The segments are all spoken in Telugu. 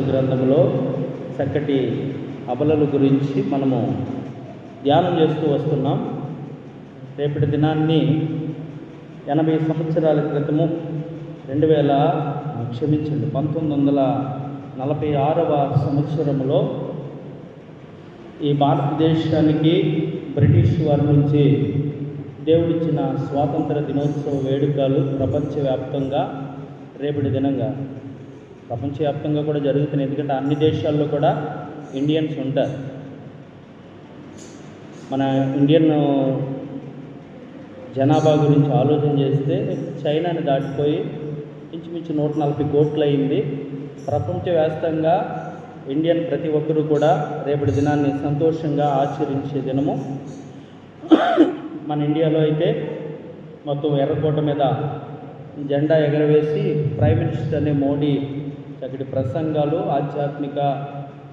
గ్రంథంలో చక్కటి అబలల గురించి మనము ధ్యానం చేస్తూ వస్తున్నాం. రేపటి దినాన్ని 80 సంవత్సరాల క్రితము 1946వ సంవత్సరంలో ఈ భారతదేశానికి బ్రిటిష్ వారి నుంచి దేవుడిచ్చిన స్వాతంత్ర దినోత్సవ వేడుకలు ప్రపంచవ్యాప్తంగా రేపటి దినంగా ప్రపంచవ్యాప్తంగా కూడా జరుగుతున్నాయి. ఎందుకంటే అన్ని దేశాల్లో కూడా ఇండియన్స్ ఉంటారు. మన ఇండియన్ జనాభా గురించి ఆలోచన చేస్తే చైనాని దాటిపోయి ఇంచుమించు 140 కోట్లు అయింది. ప్రపంచవ్యాప్తంగా ఇండియన్ ప్రతి ఒక్కరూ కూడా రేపటి దినాన్ని సంతోషంగా ఆచరించే దినము. మన ఇండియాలో అయితే మొత్తం ఎర్రకోట మీద జెండా ఎగరవేసి ప్రైమ్ మినిస్టర్ అనే మోడీ చక్కటి ప్రసంగాలు, ఆధ్యాత్మిక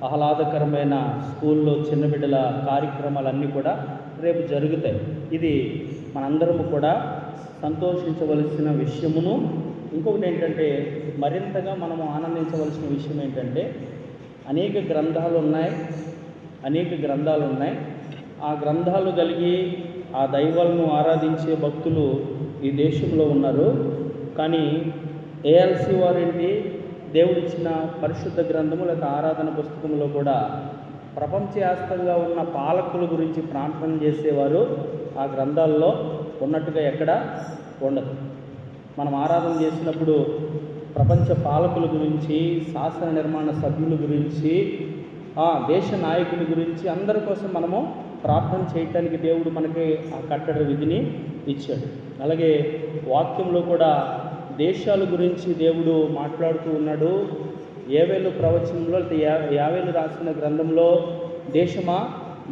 ఆహ్లాదకరమైన స్కూల్లో చిన్న బిడ్డల కార్యక్రమాలన్నీ కూడా రేపు జరుగుతాయి. ఇది మనందరము కూడా సంతోషించవలసిన విషయమును. ఇంకొకటి ఏంటంటే మరింతగా మనము ఆనందించవలసిన విషయం ఏంటంటే అనేక గ్రంథాలు ఉన్నాయి. ఆ గ్రంథాలు కలిగి ఆ దైవాలను ఆరాధించే భక్తులు ఈ దేశంలో ఉన్నారు. కానీ ఏఎల్సి వారేంటి, దేవుడిచ్చిన పరిశుద్ధ గ్రంథము లేదా ఆరాధన పుస్తకంలో కూడా ప్రపంచవ్యాప్తంగా ఉన్న పాలకుల గురించి ప్రార్థన చేసేవారు ఆ గ్రంథాల్లో ఉన్నట్టుగా ఎక్కడ ఉండదు. మనం ఆరాధన చేసినప్పుడు ప్రపంచ పాలకుల గురించి, శాసన నిర్మాణ సభ్యుల గురించి, దేశ నాయకుల గురించి అందరి కోసం మనము ప్రార్థన చేయటానికి దేవుడు మనకి ఆ కట్టడ విధిని ఇచ్చాడు. అలాగే వాక్యంలో కూడా దేశాల గురించి దేవుడు మాట్లాడుతూ ఉన్నాడు. ఏవేలు ప్రవచనంలో యావేలు రాసిన గ్రంథంలో దేశమా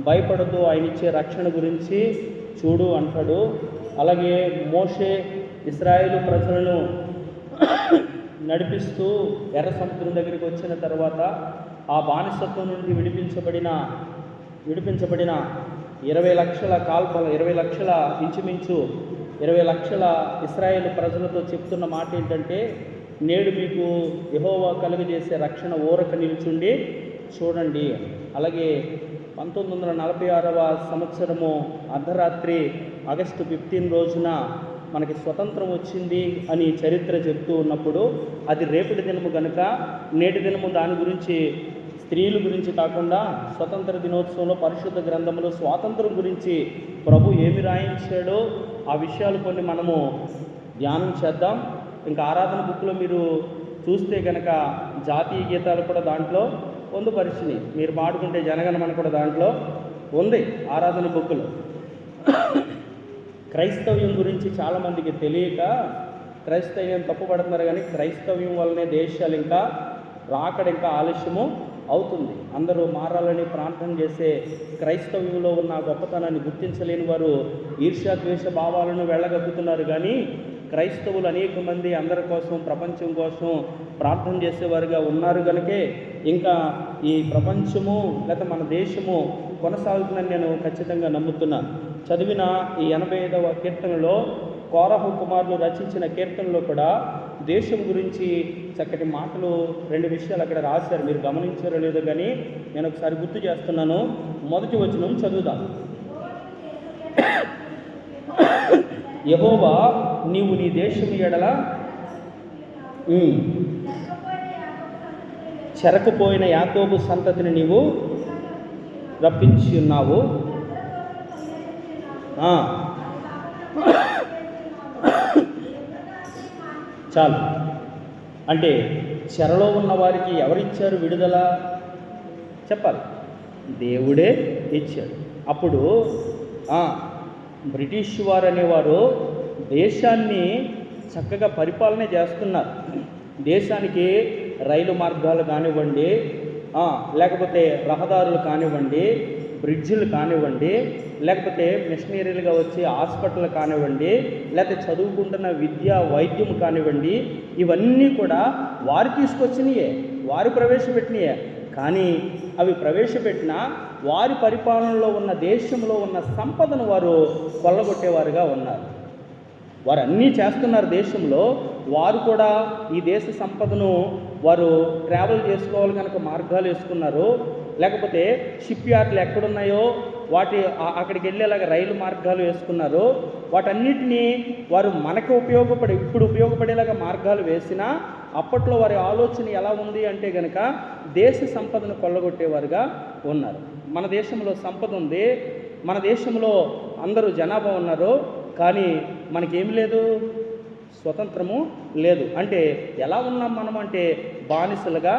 భయపడదు, ఆయన ఇచ్చే రక్షణ గురించి చూడు అంటాడు. అలాగే మోషే ఇశ్రాయేలు ప్రజలను నడిపిస్తూ ఎర్ర సముద్రం దగ్గరికి వచ్చిన తర్వాత ఆ బానిసత్వం నుండి విడిపించబడిన 20 లక్షల ఇంచుమించు 20 లక్షల ఇశ్రాయేలు ప్రజలతో చెప్తున్న మాట ఏంటంటే, నేడు మీకు యెహోవా కలుగజేసే రక్షణ ఊరక నిల్చుండి చూడండి. అలాగే 1946వ సంవత్సరము అర్ధరాత్రి ఆగస్టు 15 రోజున మనకి స్వతంత్రం వచ్చింది అని చరిత్ర చెప్తూ ఉన్నప్పుడు అది రేపటి దినము కనుక నేటి దినము దాని గురించి, స్త్రీల గురించి కాకుండా స్వతంత్ర దినోత్సవంలో పరిశుద్ధ గ్రంథంలో స్వాతంత్రం గురించి ప్రభు ఏమి రాయించాడో ఆ విషయాలు కొన్ని మనము ధ్యానం చేద్దాం. ఇంకా ఆరాధన బుక్లో మీరు చూస్తే కనుక జాతీయ గీతాలు కూడా దాంట్లో పొందుపరిచినాయి. మీరు పాడుకుంటే జనగణమన కూడా దాంట్లో ఉంది ఆరాధన బుక్లో. క్రైస్తవ్యం గురించి చాలామందికి తెలియక క్రైస్తవ్యం తప్పుపడుతున్నారు. కానీ క్రైస్తవ్యం వల్లనే దేశాలు ఇంకా రాకడ ఇంకా ఆలస్యము అవుతుంది. అందరూ మారాలని ప్రార్థన చేసే క్రైస్తవ్యంలో ఉన్న గొప్పతనాన్ని గుర్తించలేని వారు ఈర్ష్యాద్వేష భావాలను వెళ్ళగక్కుతున్నారు. కానీ క్రైస్తవులు అనేక మంది అందరి కోసం, ప్రపంచం కోసం ప్రార్థన చేసేవారుగా ఉన్నారు. కనుకే ఇంకా ఈ ప్రపంచము లేదా మన దేశము కొనసాగుతుందని నేను ఖచ్చితంగా నమ్ముతున్నాను. చదివిన ఈ 85వ కీర్తనలో కోరహు కుమారులు రచించిన కీర్తనలో కూడా దేశం గురించి చక్కటి మాటలు 2 విషయాలు అక్కడ రాశారు. మీరు గమనించారో లేదో కానీ నేను ఒకసారి గుర్తు చేస్తున్నాను. మొదటి వచనం చదువుదాం. యెహోవా నీవు నీ దేశము ఎడల చెరకుపోయిన యాకోబు సంతతిని నీవు రప్పించి ఉన్నావు. చాలు. అంటే చెరలో ఉన్న వారికి ఎవరిచ్చారు విడుదల చెప్పాలి, దేవుడే ఇచ్చాడు. అప్పుడు బ్రిటిష్ వారు అనేవారు దేశాన్ని చక్కగా పరిపాలన చేస్తున్నారు. దేశానికి రైలు మార్గాలు కానివ్వండి, లేకపోతే రహదారులు కానివ్వండి, బ్రిడ్జిలు కానివ్వండి, లేకపోతే మిషనరీలుగా వచ్చే హాస్పిటల్ కానివ్వండి, లేకపోతే చదువుకుంటున్న విద్య వైద్యం కానివ్వండి, ఇవన్నీ కూడా వారు తీసుకొచ్చినయే, వారు ప్రవేశపెట్టినయే. కానీ అవి ప్రవేశపెట్టిన వారి పరిపాలనలో ఉన్న దేశంలో ఉన్న సంపదను వారు కొల్లగొట్టేవారుగా ఉన్నారు. వారు అన్నీ చేస్తున్నారు దేశంలో. వారు కూడా ఈ దేశ సంపదను వారు ట్రావెల్ చేసుకోవాలి కనుక మార్గాలు వేసుకున్నారు. లేకపోతే షిప్ యార్డ్లు ఎక్కడున్నాయో అక్కడికి వెళ్ళేలాగా రైలు మార్గాలు వేసుకున్నారు. వాటన్నిటినీ వారు మనకు ఇప్పుడు ఉపయోగపడేలాగా మార్గాలు వేసినా అప్పట్లో వారి ఆలోచన ఎలా ఉంది అంటే కనుక దేశ సంపదను కొల్లగొట్టేవారుగా ఉన్నారు. మన దేశంలో సంపద ఉంది, మన దేశంలో అందరూ జనాభా ఉన్నారు, కానీ మనకేమి లేదు, స్వతంత్రము లేదు. అంటే ఎలా ఉన్నాం మనం అంటే బానిసలుగా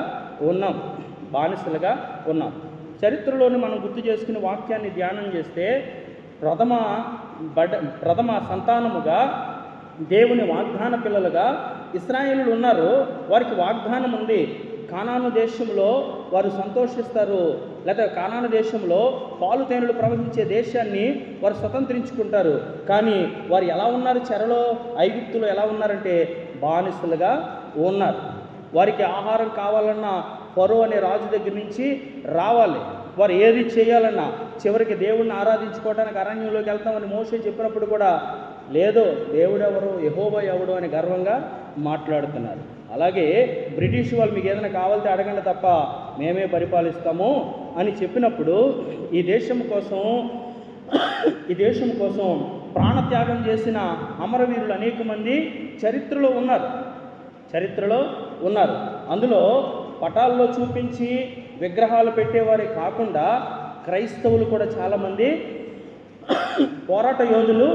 ఉన్నాం. చరిత్రలోని మనం గుర్తు చేసుకుని వాక్యాన్ని ధ్యానం చేస్తే ప్రథమ సంతానముగా దేవుని వాగ్దాన పిల్లలుగా ఇశ్రాయేలులు ఉన్నారు. వారికి వాగ్దానం ఉంది. కానాను దేశంలో వారు సంతోషిస్తారు, లేదా కానాను దేశంలో పాలు తేనెలు ప్రవహించే దేశాన్ని వారు స్వతంత్రించుకుంటారు. కానీ వారు ఎలా ఉన్నారు? చెరలో ఐగుప్తులో ఎలా ఉన్నారంటే బానిసలుగా ఉన్నారు. వారికి ఆహారం కావాలన్నా ఫరో అనే రాజు దగ్గర నుంచి రావాలి. వారు ఏది చేయాలన్నా చివరికి దేవుణ్ణి ఆరాధించుకోవడానికి అరణ్యంలోకి వెళ్తామని మోషే చెప్పినప్పుడు కూడా లేదు, దేవుడెవరు, యెహోవా ఎవడు అని గర్వంగా మాట్లాడుతున్నారు. అలాగే బ్రిటిష్ వాళ్ళు మీకు ఏదైనా కావాలంటే అడగండి తప్ప మేమే పరిపాలిస్తాము అని చెప్పినప్పుడు ఈ దేశం కోసం ప్రాణత్యాగం చేసిన అమరవీరులు అనేక మంది చరిత్రలో ఉన్నారు. అందులో పటాల్లో చూపించి విగ్రహాలు పెట్టేవారే కాకుండా క్రైస్తవులు కూడా చాలామంది పోరాట యోధులు,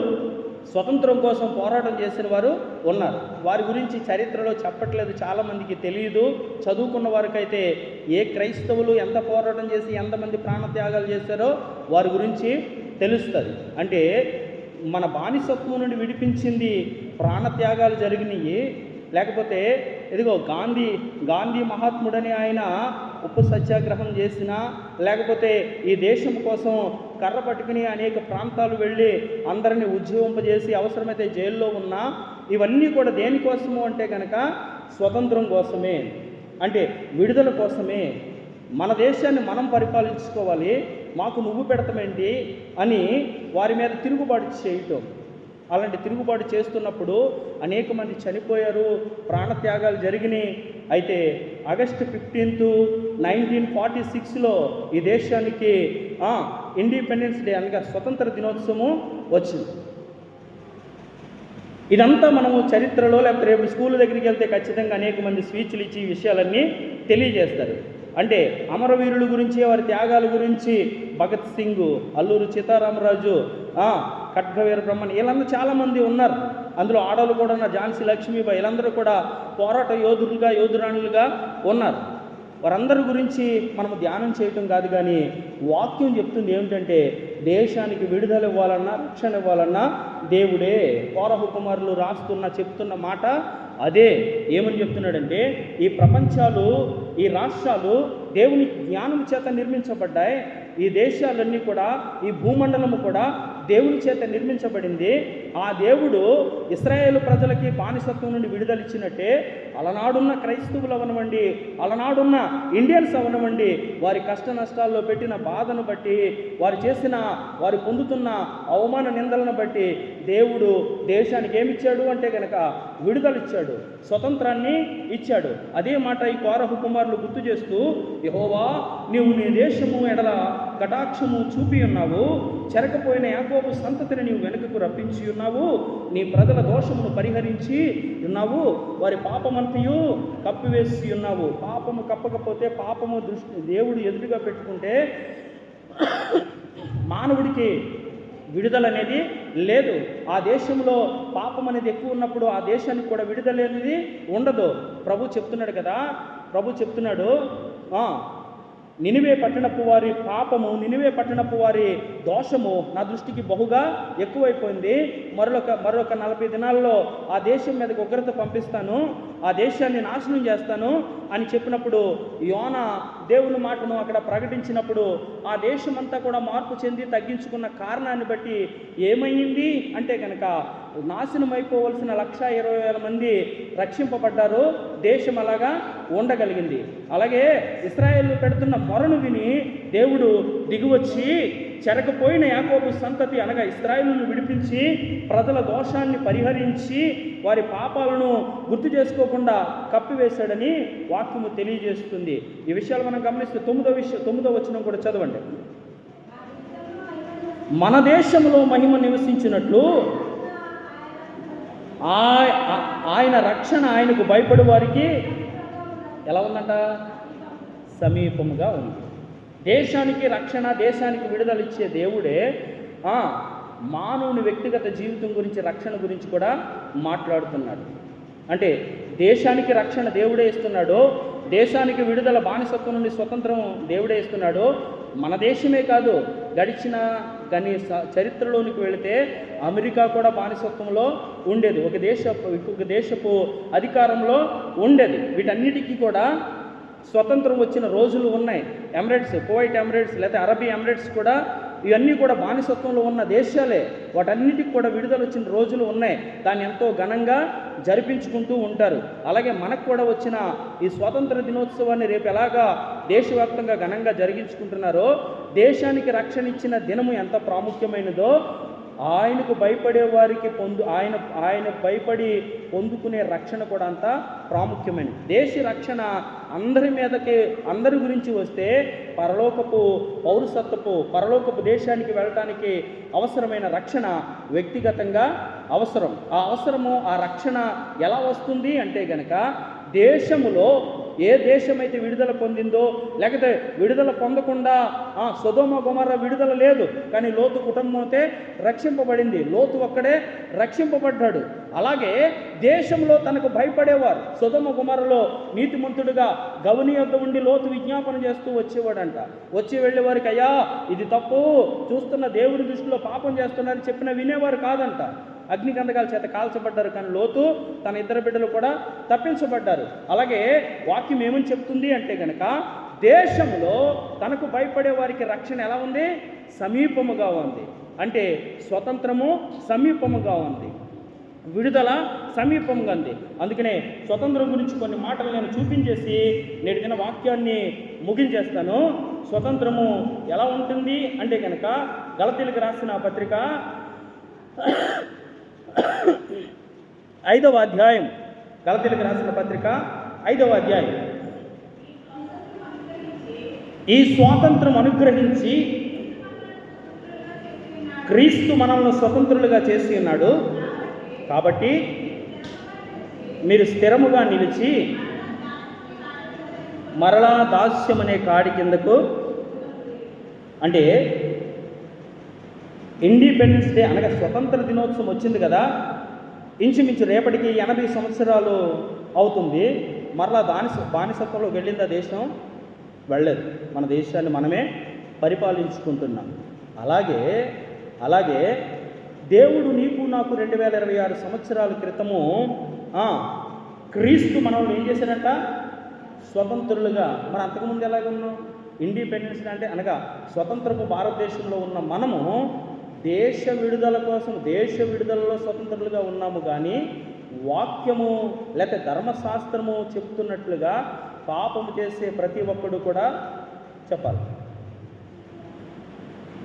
స్వతంత్రం కోసం పోరాటం చేసిన వారు ఉన్నారు. వారి గురించి చరిత్రలో చెప్పట్లేదు, చాలామందికి తెలియదు. చదువుకున్న వారికైతే ఏ క్రైస్తవులు ఎంత పోరాటం చేసి ఎంతమంది ప్రాణత్యాగాలు చేశారో వారి గురించి తెలుస్తుంది. అంటే మన బానిసత్వం నుండి విడిపించింది ప్రాణత్యాగాలు జరిగినాయి. లేకపోతే ఇదిగో గాంధీ మహాత్ముడని ఆయన ఉప్పు సత్యాగ్రహం చేసిన, లేకపోతే ఈ దేశం కోసం కర్ర పట్టుకుని అనేక ప్రాంతాలు వెళ్ళి అందరినీ ఉద్యోగింపజేసి అవసరమైతే జైల్లో ఉన్నా, ఇవన్నీ కూడా దేనికోసము అంటే కనుక స్వతంత్రం కోసమే, అంటే విడుదల కోసమే. మన దేశాన్ని మనం పరిపాలించుకోవాలి, మాకు నువ్వు పెడతామేంటి అని వారి మీద తిరుగుబాటు చేయటం. అలాంటి తిరుగుబాటు చేస్తున్నప్పుడు అనేక మంది చనిపోయారు, ప్రాణత్యాగాలు జరిగినాయి. అయితే ఆగస్టు 15, 1946లో ఈ దేశానికి ఇండిపెండెన్స్ డే అనగా స్వతంత్ర దినోత్సవం వచ్చింది. ఇదంతా మనము చరిత్రలో, లేకపోతే రేపు స్కూల్ దగ్గరికి వెళ్తే ఖచ్చితంగా అనేక మంది స్పీచ్లు ఇచ్చి ఈ విషయాలన్నీ తెలియజేస్తారు. అంటే అమరవీరుల గురించి, వారి త్యాగాల గురించి భగత్ సింగ్, అల్లూరి సీతారామరాజు, ఖడ్గవీర బ్రహ్మణ్, వీళ్ళందరూ చాలామంది ఉన్నారు. అందులో ఆడవాళ్ళు కూడా ఉన్న ఝాన్సీ లక్ష్మీబాయి, వీళ్ళందరూ కూడా పోరాట యోధురాణులుగా ఉన్నారు. వారందరి గురించి మనము ధ్యానం చేయటం కాదు, కానీ వాక్యం చెప్తుంది ఏమిటంటే దేశానికి విడుదల ఇవ్వాలన్నా, రక్షణ ఇవ్వాలన్నా దేవుడే. కోరహు కుమారులు చెప్తున్న మాట అదే. ఏమని చెప్తున్నాడంటే ఈ ప్రపంచాలు, ఈ రాష్ట్రాలు దేవుని జ్ఞానం చేత నిర్మించబడ్డాయి. ఈ దేశాలన్నీ కూడా, ఈ భూమండలము కూడా దేవుని చేత నిర్మించబడింది. ఆ దేవుడు ఇశ్రాయేలు ప్రజలకి బానిసత్వం నుండి విడుదలిచ్చినట్టే అలనాడున్న క్రైస్తవులు అవనవండి, అలనాడున్న ఇండియన్స్ అవనవండి, వారి కష్ట నష్టాల్లో పెట్టిన బాధను బట్టి, వారు పొందుతున్న అవమాన నిందలను బట్టి దేవుడు దేశానికి ఏమిచ్చాడు అంటే కనుక విడుదలిచ్చాడు, స్వతంత్రాన్ని ఇచ్చాడు. అదే మాట ఈ కోరహు కుమారులు గుర్తు చేస్తూ, యెహోవా నీవు నీ దేశము ఎడల కటాక్షము చూపి ఉన్నావు, చెరకపోయిన యాకోబు సంతతిని నీవు వెనుకకు రప్పించి ఉన్నావు, నీ ప్రజల దోషమును పరిహరించి ఉన్నావు, వారి పాపమంతయు కప్పివేసి ఉన్నావు. పాపము కప్పకపోతే, పాపము దేవుడు ఎదురుగా పెట్టుకుంటే మానవుడికి విడుదల అనేది లేదు. ఆ దేశంలో పాపం అనేది ఎక్కువ ఉన్నప్పుడు ఆ దేశానికి కూడా విడుదల అనేది ఉండదు. ప్రభు చెప్తున్నాడు నినివే పట్టణపు వారి పాపము, నినివే పట్టణపు వారి దోషము నా దృష్టికి బహుగా ఎక్కువైపోయింది. మరొక 40 దినాల్లో ఆ దేశం మీదకి ఉగ్రత పంపిస్తాను, ఆ దేశాన్ని నాశనం చేస్తాను అని చెప్పినప్పుడు యోనా దేవుని మాటను అక్కడ ప్రకటించినప్పుడు ఆ దేశం అంతా కూడా మార్పు చెంది తగ్గించుకున్న కారణాన్ని బట్టి ఏమైంది అంటే కనుక నాశనం అయిపోవలసిన 120,000 మంది రక్షింపబడ్డారు. దేశం అలాగా ఉండగలిగింది. అలాగే ఇశ్రాయేలు పెడుతున్న మొరను విని దేవుడు దిగువచ్చి చెరకపోయిన యాకోబు సంతతి అనగా ఇశ్రాయేలును విడిపించి ప్రజల దోషాన్ని పరిహరించి వారి పాపాలను గుర్తు చేసుకోకుండా కప్పివేశాడని వాక్యము తెలియజేస్తుంది. ఈ విషయాలు మనం గమనిస్తే 9వ వచనం కూడా చదవండి. మన దేశంలో మహిమ నివసించినట్లు ఆయన రక్షణ ఆయనకు భయపడే వారికి ఎలా ఉందంట? సమీపముగా ఉంది. దేశానికి రక్షణ, దేశానికి విడుదల ఇచ్చే దేవుడే మానవుని వ్యక్తిగత జీవితం గురించి, రక్షణ గురించి కూడా మాట్లాడుతున్నాడు. అంటే దేశానికి రక్షణ దేవుడే ఇస్తున్నాడు, దేశానికి విడుదల, బానిసత్వం నుండి స్వతంత్రం దేవుడే ఇస్తున్నాడు. మన దేశమే కాదు, గడిచిన చరిత్రలోనికి వెళితే అమెరికా కూడా బానిసత్వంలో ఉండేది, ఒక దేశపు అధికారంలో ఉండేది. వీటన్నిటికీ కూడా స్వతంత్రం వచ్చిన రోజులు ఉన్నాయి. ఎమిరేట్స్, కువైట్ ఎమిరేట్స్ లేదా అరబీ ఎమిరేట్స్ కూడా, ఇవన్నీ కూడా బానిసత్వంలో ఉన్న దేశాలే. వాటన్నిటికి కూడా విడుదల వచ్చిన రోజులు ఉన్నాయి. దాన్ని ఎంతో ఘనంగా జరిపించుకుంటూ ఉంటారు. అలాగే మనకు కూడా వచ్చిన ఈ స్వాతంత్ర దినోత్సవాన్ని రేపు ఎలాగా దేశవ్యాప్తంగా ఘనంగా జరిగించుకుంటున్నారో, దేశానికి రక్షణ ఇచ్చిన దినము ఎంత ప్రాముఖ్యమైనదో, ఆయనకు భయపడే వారికి ఆయన భయపడి పొందుకునే రక్షణ కూడా అంత ప్రాముఖ్యమైనది. దేశ రక్షణ అందరి గురించి వస్తే పరలోకపు దేశానికి వెళ్ళటానికి అవసరమైన రక్షణ వ్యక్తిగతంగా అవసరం. ఆ రక్షణ ఎలా వస్తుంది అంటే గనక, దేశములో ఏ దేశమైతే విడుదల పొందిందో, లేకపోతే విడుదల పొందకుండా సొదొమ గొమొర్రా విడుదల లేదు, కానీ లోతు కుటుంబం అయితే రక్షింపబడింది. లోతు ఒక్కడే రక్షింపబడ్డాడు. అలాగే దేశంలో తనకు భయపడేవారు, సొదొమ గొమొర్రాలో నీతిమంతుడుగా గవని యొద్ద ఉండి లోతు విజ్ఞాపన చేస్తూ వచ్చేవాడంట. వచ్చి వెళ్ళేవారికి, అయ్యా ఇది తప్పు, చూస్తున్న దేవుడి దృష్టిలో పాపం చేస్తున్నారని చెప్పిన వినేవారు కాదంట. అగ్నిగంధకాల చేత కాల్చబడ్డారు, కానీ లోతు తన 2 బిడ్డలు కూడా తప్పించబడ్డారు. అలాగే వాక్యం ఏమని చెప్తుంది అంటే కనుక, దేశంలో తనకు భయపడే వారికి రక్షణ ఎలా ఉంది? సమీపముగా ఉంది. అంటే స్వతంత్రము సమీపముగా ఉంది, విడుదల సమీపంగా ఉంది. అందుకనే స్వతంత్రం గురించి కొన్ని మాటలు నేను చూపించేసి నేటి దిన వాక్యాన్ని ముగించేస్తాను. స్వతంత్రము ఎలా ఉంటుంది అంటే కనుక, గలతీయులకు రాసిన పత్రిక 5వ అధ్యాయం, గలతీయులకు రాసిన పత్రిక 5వ అధ్యాయం. ఈ స్వాతంత్రం అనుగ్రహించి క్రీస్తు మనల్ని స్వతంత్రులుగా చేసి ఉన్నాడు. కాబట్టి మీరు స్థిరముగా నిలిచి మరలా దాస్యం అనే కాడి కిందకు, అంటే ఇండిపెండెన్స్ డే అనగా స్వతంత్ర దినోత్సవం వచ్చింది కదా, ఇంచుమించు రేపటికి 80 సంవత్సరాలు అవుతుంది. మరలా బానిసత్వంలోకి వెళ్ళింది ఆ దేశం? వెళ్ళలేదు. మన దేశాన్ని మనమే పరిపాలించుకుంటున్నాం. అలాగే దేవుడు నీకు నాకు 2026 సంవత్సరాల క్రితము క్రీస్తు మనల్ని ఏం చేశారంట? స్వతంత్రులుగా. మనం అంతకుముందు ఎలాగున్నాం? ఇండిపెండెన్స్ డే అంటే అనగా స్వతంత్రపు భారతదేశంలో ఉన్న మనము దేశ విడుదల కోసం, దేశ విడుదలలో స్వతంత్రులుగా ఉన్నాము. కానీ వాక్యము లేకపోతే ధర్మశాస్త్రము చెప్తున్నట్లుగా పాపము చేసే ప్రతి ఒక్కడు కూడా చెప్పాలి.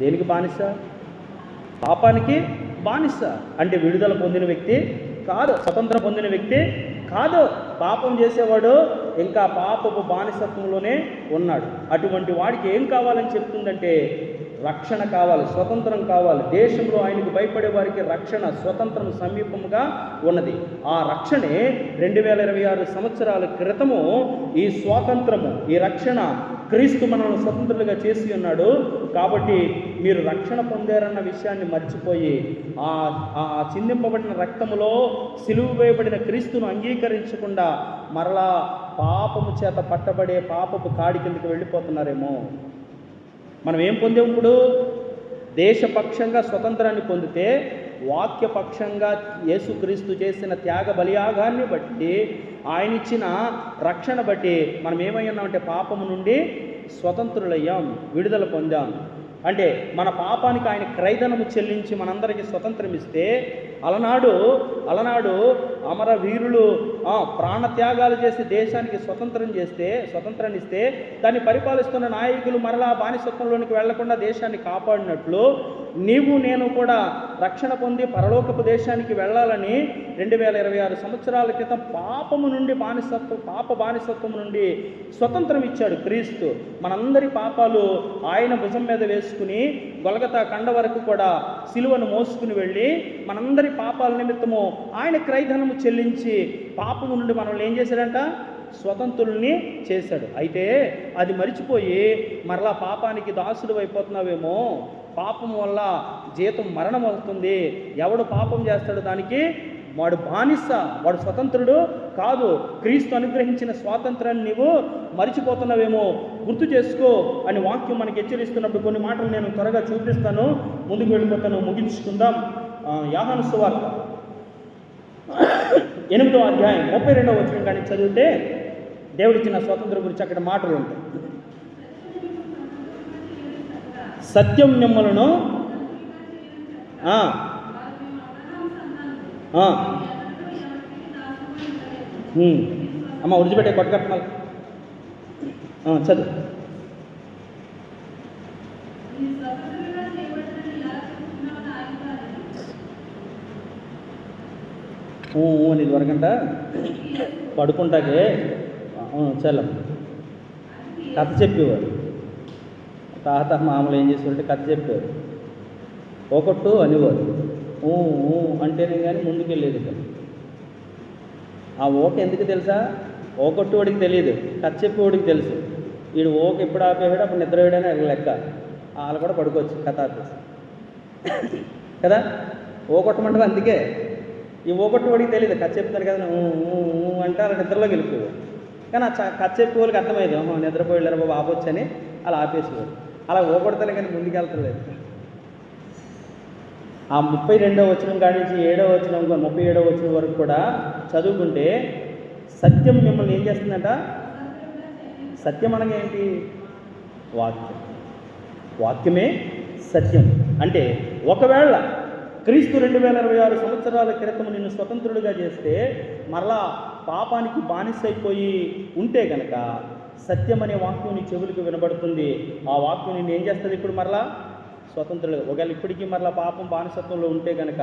దేనికి బానిస? పాపానికి బానిస. అంటే విడుదల పొందిన వ్యక్తి కాదు, స్వతంత్రం పొందిన వ్యక్తి కాదు. పాపం చేసేవాడు ఇంకా పాపపు బానిసత్వంలోనే ఉన్నాడు. అటువంటి వాడికి ఏం కావాలని చెప్తుందంటే, రక్షణ కావాలి, స్వతంత్రం కావాలి. దేశంలో ఆయనకు భయపడే వారికి రక్షణ, స్వతంత్రం సమీపంగా ఉన్నది. ఆ రక్షణే 2026 సంవత్సరాల క్రితము ఈ స్వాతంత్రము, ఈ రక్షణ క్రీస్తు మనల్ని స్వతంత్రులుగా చేసి ఉన్నాడు. కాబట్టి మీరు రక్షణ పొందారన్న విషయాన్ని మర్చిపోయి ఆ చిందింపబడిన రక్తములో సిలువ వేయబడిన క్రీస్తును అంగీకరించకుండా మరలా పాపము చేత పట్టబడే పాపపు కాడి కిందకి వెళ్ళిపోతున్నారేమో. మనం ఏం పొందాం ఇప్పుడు? దేశపక్షంగా స్వతంత్రాన్ని పొందితే, వాక్యపక్షంగా యేసుక్రీస్తు చేసిన త్యాగ బలియాగాన్ని బట్టి, ఆయన ఇచ్చిన రక్షణ బట్టి మనం ఏమై ఉన్నామంటే పాపము నుండి స్వతంత్రులయ్యాం, విడుదల పొందాం. అంటే మన పాపానికి ఆయన క్రయధనము చెల్లించి మనందరికీ స్వతంత్రం ఇస్తే, అలనాడు అమరవీరులు ప్రాణత్యాగాలు చేసి దేశానికి స్వతంత్రాన్ని ఇస్తే దాన్ని పరిపాలిస్తున్న నాయకులు మరలా బానిసత్వంలోనికి వెళ్లకుండా దేశాన్ని కాపాడినట్లు నీవు నేను కూడా రక్షణ పొంది పరలోకపు దేశానికి వెళ్ళాలని 2026 సంవత్సరాల క్రితం పాప బానిసత్వం నుండి స్వతంత్రం ఇచ్చాడు క్రీస్తు. మనందరి పాపాలు ఆయన భుజం మీద వేసుకుని గొలగతా కండ వరకు కూడా సిలువను మోసుకుని వెళ్ళి మనందరి పాపాల నిమిత్తము ఆయన క్రయధనము చెల్లించి పాపము నుండి మనల్ని ఏం చేశాడంట? స్వతంత్రుల్ని చేశాడు. అయితే అది మరిచిపోయి మరలా పాపానికి దాసుడు అయిపోతున్నావేమో, పాపం వల్ల జీతం మరణం అవుతుంది, ఎవడు పాపం చేస్తాడు దానికి వాడు బానిస, వాడు స్వతంత్రుడు కాదు, క్రీస్తు అనుగ్రహించిన స్వాతంత్రాన్ని నీవు మరిచిపోతున్నావేమో, గుర్తు చేసుకో అని వాక్యం మనకి హెచ్చరిస్తున్నప్పుడు కొన్ని మాటలు నేను త్వరగా చూపిస్తాను, ముందుకు వెళ్ళిపోతాను, ముగించుకుందాం. యోహాను సువార్త 8వ అధ్యాయం 32వ వచనం కానీ చదివితే దేవుడిచ్చిన స్వాతంత్రం గురించి అక్కడ మాటలు ఉంటాయి. సత్యం మిమ్మలను అమ్మ విడిచిపెట్టే కొట్టకట్నాలు చదువు. ఇది వరకంట పడుకుంటాకే చల్లం కథ చెప్పేవారు. తాత మామూలు ఏం చేసేవారంటే కథ చెప్పేవారు, ఒకట్టు అనేవారు, అంటేనే కానీ ముందుకెళ్ళేది. ఆ ఓక ఎందుకు తెలుసా? ఓకొట్టు వాడికి తెలియదు, కథ చెప్పేవాడికి తెలుసు. వీడు ఓక ఎప్పుడు ఆపేవాడు అప్పుడు నిద్ర వేయడానికి లెక్క, వాళ్ళు కూడా పడుకోవచ్చు కథ ఆపేసి కదా. ఓకొట్టమంటే అందుకే ఈ ఓకొట్టు వాడికి తెలియదు, కథ చెప్తారు కదా అంటే అలా నిద్రలోకి వెళ్ళిపోయాడు. కానీ ఆ కథ చెప్పే వాళ్ళకి అర్థమైంది, నిద్రపోయారు బాబు ఆపొచ్చని అలా ఆపేసేవాడు. అలా ఓకొడతలే కానీ ముందుకెళ్తలేదు. ఆ 32వ వచనం కాడి నుంచి 7వ వచనం 37వ వచనం వరకు కూడా చదువుకుంటే సత్యం మిమ్మల్ని ఏం చేస్తుందంట? సత్యం అనగా ఏంటి? వాక్యమే సత్యం. అంటే ఒకవేళ క్రీస్తు 2026 సంవత్సరాల క్రితం నిన్ను స్వతంత్రుడిగా చేస్తే మరలా పాపానికి బానిసైపోయి ఉంటే గనక సత్యం అనే వాక్యం నీ చెవులకు వినబడుతుంది. ఆ వాక్యం నిన్ను ఏం చేస్తుంది? ఇప్పుడు మరలా స్వతంత్రులు. ఒకవేళ ఇప్పటికీ మరలా పాపం బానిసత్వంలో ఉంటే కనుక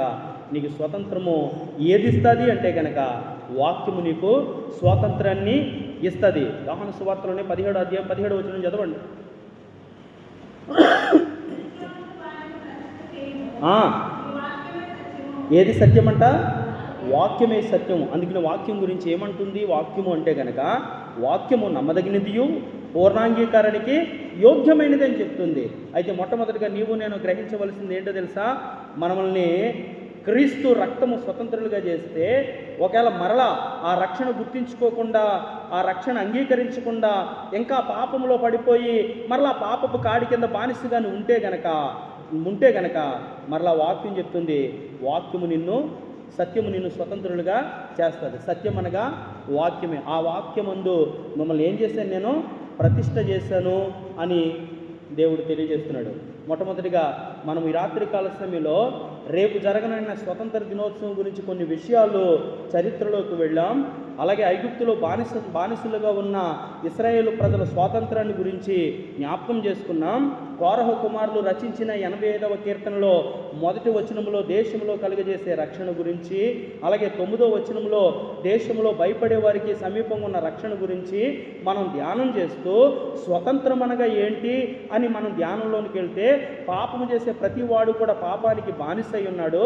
నీకు స్వతంత్రము ఏది ఇస్తుంది అంటే కనుక వాక్యము నీకు స్వాతంత్రాన్ని ఇస్తుంది. యోహాను సువార్తలోనే 17వ అధ్యాయం 17వ వచనం చదవండి. ఏది సత్యమంట? వాక్యమే సత్యము. అందుకని వాక్యం గురించి ఏమంటుంది? వాక్యము అంటే కనుక వాక్యము నమ్మదగినదియు పూర్ణాంగీకారానికి యోగ్యమైనది అని చెప్తుంది. అయితే మొట్టమొదటిగా నీవు నేను గ్రహించవలసింది ఏంటో తెలుసా? మనల్ని క్రీస్తు రక్తము స్వతంత్రులుగా చేస్తే ఒకవేళ మరలా ఆ రక్షణ గుర్తించుకోకుండా, ఆ రక్షణ అంగీకరించకుండా ఇంకా పాపంలో పడిపోయి మరలా పాపపు కాడి కింద బానిసగాని ఉంటే గనక మరలా వాక్యం చెప్తుంది, సత్యము నిన్ను స్వతంత్రులుగా చేస్తుంది. సత్యం అనగా వాక్యమే. ఆ వాక్యమందు మిమ్మల్ని ఏం చేశాను? నేను ప్రతిష్ఠ చేశాను అని దేవుడు తెలియజేస్తున్నాడు. మొట్టమొదటిగా మనం ఈ రాత్రికాల సమయంలో రేపు జరగనున్న స్వతంత్ర దినోత్సవం గురించి కొన్ని విషయాలు చరిత్రలోకి వెళ్ళాం. అలాగే ఐగుప్తులో బానిసలుగా ఉన్న ఇశ్రాయేలు ప్రజల స్వాతంత్రాన్ని గురించి జ్ఞాపకం చేసుకున్నాం. కోరహ కుమారులు రచించిన 85వ కీర్తనలో 1వ వచనంలో దేశంలో కలుగజేసే రక్షణ గురించి, అలాగే 9వ వచనంలో దేశంలో భయపడే వారికి సమీపంగా ఉన్న రక్షణ గురించి మనం ధ్యానం చేస్తూ స్వతంత్రం అనగా ఏంటి అని మనం ధ్యానంలోనికి వెళ్తే పాపము చేసే ప్రతి వాడు కూడా పాపానికి బానిస అయి ఉన్నాడు.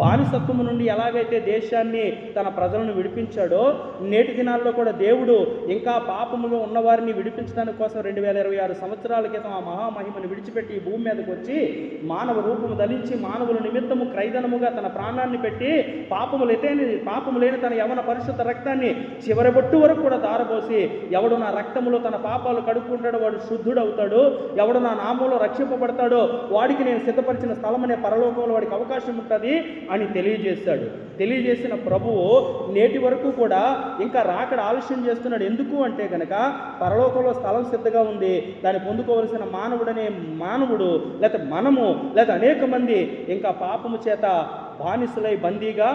బానిసత్వము నుండి ఎలాగైతే దేశాన్ని తన ప్రజలను విడిపించాడో నేటి దినాల్లో కూడా దేవుడు ఇంకా పాపములో ఉన్నవారిని విడిపించడానికి కోసం 2026 సంవత్సరాల క్రితం ఆ మహామహిమను విడిచిపెట్టి ఈ భూమి మీదకి వచ్చి మానవ రూపము ధరించి మానవుల నిమిత్తము క్రైదనముగా తన ప్రాణాన్ని పెట్టి పాపము లేని తన యవన పరిశుద్ధ రక్తాన్ని చివరి బొట్టు వరకు కూడా దారబోసి ఎవడు నా రక్తములో తన పాపాలు కడుక్కుంటాడో వాడు శుద్ధుడవుతాడు, ఎవడు నా నామంలో రక్షింపబడతాడో వాడికి నేను సిద్ధపరిచిన స్థలం అనే పరలోకంలో వాడికి అవకాశం ఉంటుంది అని తెలియజేశాడు. తెలియజేసిన ప్రభువు నేటి వరకు కూడా ఇంకా రాకడ ఆలస్యం చేస్తున్నాడు. ఎందుకు అంటే కనుక పరలోకంలో స్థలం సిద్ధంగా ఉంది, దాన్ని పొందుకోవలసిన మానవుడు లేక మనము లేక అనేక మంది ఇంకా పాపము చేత బానిసలై బందీగా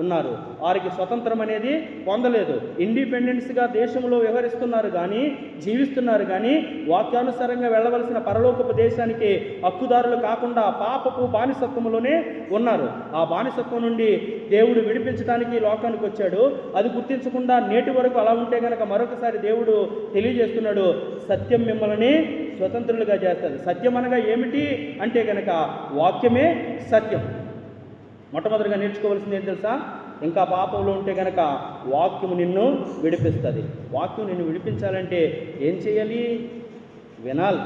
ఉన్నారు. వారికి స్వతంత్రం అనేది పొందలేదు. ఇండిపెండెన్స్గా దేశంలో వ్యవహరిస్తున్నారు కానీ, జీవిస్తున్నారు కానీ, వాక్యానుసారంగా వెళ్ళవలసిన పరలోకపు దేశానికి హక్కుదారులు కాకుండా పాపపు బానిసత్వంలోనే ఉన్నారు. ఆ బానిసత్వం నుండి దేవుడు విడిపించడానికి లోకానికి వచ్చాడు. అది గుర్తించకుండా నేటి వరకు అలా ఉంటే కనుక మరొకసారి దేవుడు తెలియజేస్తున్నాడు, సత్యం మిమ్మల్ని స్వతంత్రులుగా చేస్తుంది. సత్యం అనగా ఏమిటి అంటే కనుక వాక్యమే సత్యం. మొట్టమొదటిగా నేర్చుకోవాల్సింది ఏం తెలుసా? ఇంకా పాపంలో ఉంటే కనుక వాక్యము నిన్ను విడిపిస్తుంది. వాక్యం నిన్ను విడిపించాలంటే ఏం చేయాలి? వినాలి.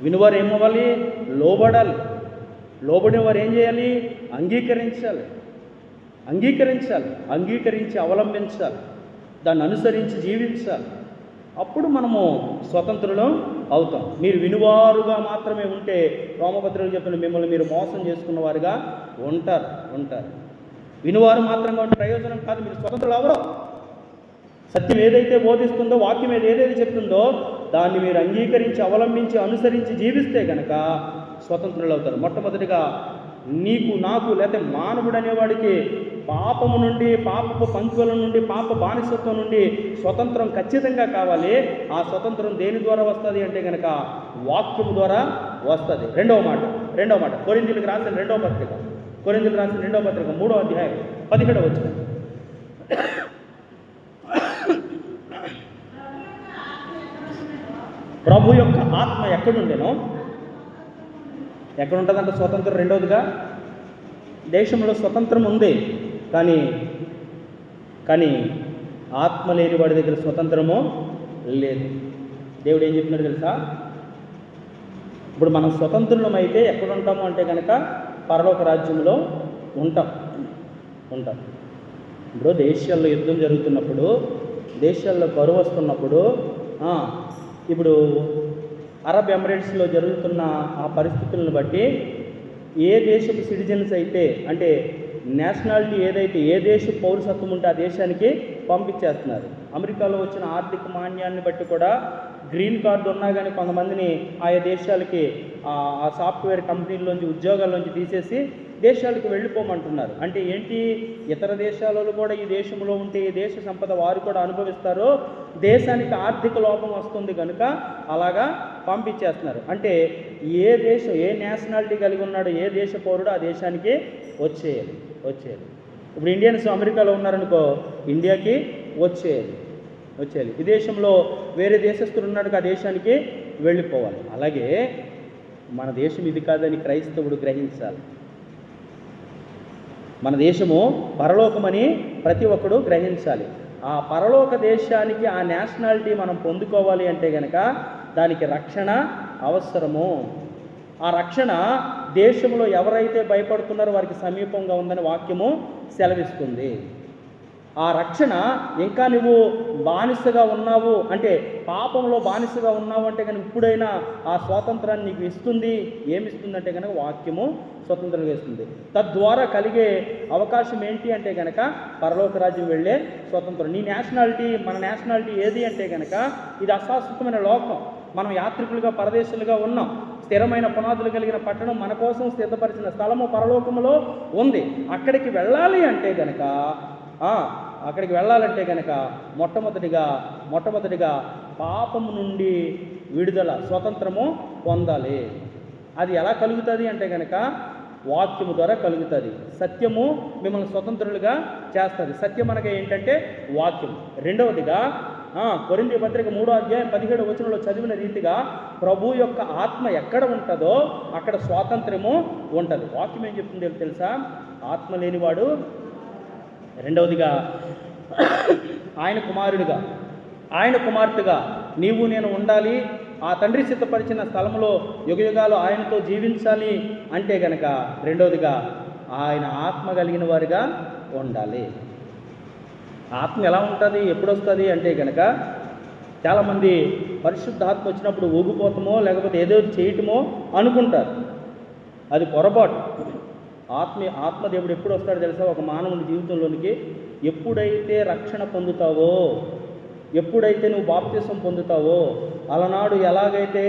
వినువారు ఏమవ్వాలి? లోబడాలి. లోబడిన వారు ఏం చేయాలి? అంగీకరించాలి. అంగీకరించి అవలంబించాలి. దాన్ని అనుసరించి జీవించాలి. అప్పుడు మనము స్వతంత్రులం అవుతాం. మీరు వినువారుగా మాత్రమే ఉంటే రోమపత్రికలు చెప్తున్న మిమ్మల్ని మీరు మోసం చేసుకున్న వారుగా ఉంటారు. వినువారు మాత్రంగా ఉంటే ప్రయోజనం కాదు. మీరు స్వతంత్రులు ఎవరో. సత్యం ఏదైతే బోధిస్తుందో, వాక్యం ఏదైతే చెప్తుందో దాన్ని మీరు అంగీకరించి అవలంబించి అనుసరించి జీవిస్తే కనుక స్వతంత్రులు అవుతారు. మొట్టమొదటిగా నీకు, నాకు, లేకపోతే మానవుడు అనేవాడికి పాపము నుండి, పాపపు పంక్తుల నుండి, పాప బానిసత్వం నుండి స్వతంత్రం ఖచ్చితంగా కావాలి. ఆ స్వతంత్రం దేని ద్వారా వస్తుంది అంటే కనుక వాక్యము ద్వారా వస్తుంది. రెండవ మాట కొరింథీయులకు రాసిన రెండవ పత్రిక 3వ అధ్యాయం 17వ వచనం. ప్రభు యొక్క ఆత్మ ఎక్కడుండేనో, ఎక్కడుంటుందంటే స్వతంత్రం. రెండవదిగా దేశంలో స్వతంత్రం ఉంది, కానీ ఆత్మ లేని వాడి దగ్గర స్వతంత్రము లేదు. దేవుడు ఏం చెప్తున్నాడు తెలుసా? ఇప్పుడు మనం స్వతంత్రులం అయితే ఎక్కడ ఉంటాము అంటే కనుక పరలోక రాజ్యంలో ఉంటాం. ఇప్పుడు దేశాల్లో యుద్ధం జరుగుతున్నప్పుడు, దేశాల్లో కరువు వస్తున్నప్పుడు, ఇప్పుడు అరబ్ ఎమిరేట్స్లో జరుగుతున్న ఆ పరిస్థితులను బట్టి ఏ దేశపు సిటిజన్స్ అయితే, అంటే నేషనాలిటీ ఏదైతే, ఏ దేశ పౌరసత్వం ఉంటే ఆ దేశానికి పంపించేస్తున్నారు. అమెరికాలో వచ్చిన ఆర్థిక మాన్యాన్ని బట్టి కూడా గ్రీన్ కార్డు ఉన్నా కానీ కొంతమందిని ఆయా దేశాలకి ఆ సాఫ్ట్వేర్ కంపెనీల్లోంచి, ఉద్యోగాల్లోంచి తీసేసి దేశాలకు వెళ్ళిపోమంటున్నారు. అంటే ఏంటి? ఇతర దేశాలలో కూడా ఈ దేశంలో ఉంటే ఈ దేశ సంపద వారు కూడా అనుభవిస్తారు, దేశానికి ఆర్థిక లోపం వస్తుంది కనుక అలాగా పంపించేస్తున్నారు. అంటే ఏ దేశం, ఏ నేషనాలిటీ కలిగి ఉన్నాడో, ఏ దేశ పౌరుడు ఆ దేశానికి వచ్చేయాలి. ఇప్పుడు ఇండియన్స్ అమెరికాలో ఉన్నారనుకో, ఇండియాకి వచ్చేయాలి. ఈ దేశంలో వేరే దేశస్తులు ఉన్నాడు, ఆ దేశానికి వెళ్ళిపోవాలి. అలాగే మన దేశం ఇది కాదని క్రైస్తవుడు గ్రహించాలి. మన దేశము పరలోకమని ప్రతి ఒక్కడు గ్రహించాలి. ఆ పరలోక దేశానికి ఆ నేషనాలిటీ మనం పొందుకోవాలి అంటే కనుక దానికి రక్షణ అవసరము. ఆ రక్షణ దేశంలో ఎవరైతే భయపడుతున్నారో వారికి సమీపంగా ఉందని వాక్యము సెలవిస్తుంది. ఆ రక్షణ ఇంకా నువ్వు బానిసగా ఉన్నావు అంటే, పాపంలో బానిసగా ఉన్నావు అంటే కనుక ఇప్పుడైనా ఆ స్వాతంత్రాన్ని నీకు ఇస్తుంది. ఏమిస్తుందంటే కనుక వాక్యము స్వతంత్రంగా ఇస్తుంది. తద్వారా కలిగే అవకాశం ఏంటి అంటే కనుక పరలోక రాజ్యం వెళ్ళే స్వతంత్రం. నీ నేషనాలిటీ, మన నేషనాలిటీ ఏది అంటే కనుక ఇది అశాశ్వతమైన లోకం. మనం యాత్రికులుగా, పరదేశులుగా ఉన్నాం. స్థిరమైన పునాదులు కలిగిన పట్టణం మన కోసం సిద్ధపరిచిన స్థలము పరలోకములో ఉంది. అక్కడికి వెళ్ళాలి అంటే కనుక మొట్టమొదటిగా పాపము నుండి విడుదల, స్వతంత్రము పొందాలి. అది ఎలా కలుగుతుంది అంటే కనుక వాక్యము ద్వారా కలుగుతుంది. సత్యము మిమ్మల్ని స్వతంత్రులుగా చేస్తుంది. సత్యం అనగా ఏంటంటే వాక్యం. రెండవదిగా కొరింథీ పత్రిక 3వ అధ్యాయం 17వ వచనంలో చదివిన రీతిగా ప్రభు యొక్క ఆత్మ ఎక్కడ ఉంటుందో అక్కడ స్వాతంత్ర్యము ఉంటుంది. వాక్యం ఏం చెప్తుందో తెలుసా? ఆత్మ లేనివాడు, రెండవదిగా ఆయన కుమారుడిగా, ఆయన కుమార్తెగా నీవు నేను ఉండాలి. ఆ తండ్రి సిద్ధపరిచిన స్థలంలో యుగయుగాలు ఆయనతో జీవించాలి అంటే కనుక రెండవదిగా ఆయన ఆత్మ కలిగిన వారిగా ఉండాలి. ఆత్మ ఎలా ఉంటుంది, ఎప్పుడు వస్తుంది అంటే కనుక చాలామంది పరిశుద్ధాత్మ వచ్చినప్పుడు ఊగిపోతామో లేకపోతే ఏదో చేయటమో అనుకుంటారు. అది పొరపాటు. ఆత్మదేవుడు ఎప్పుడు వస్తాడో తెలుసా? ఒక మానవుని జీవితంలోనికి ఎప్పుడైతే రక్షణ పొందుతావో, ఎప్పుడైతే నువ్వు బాప్తిసం పొందుతావో, అలనాడు ఎలాగైతే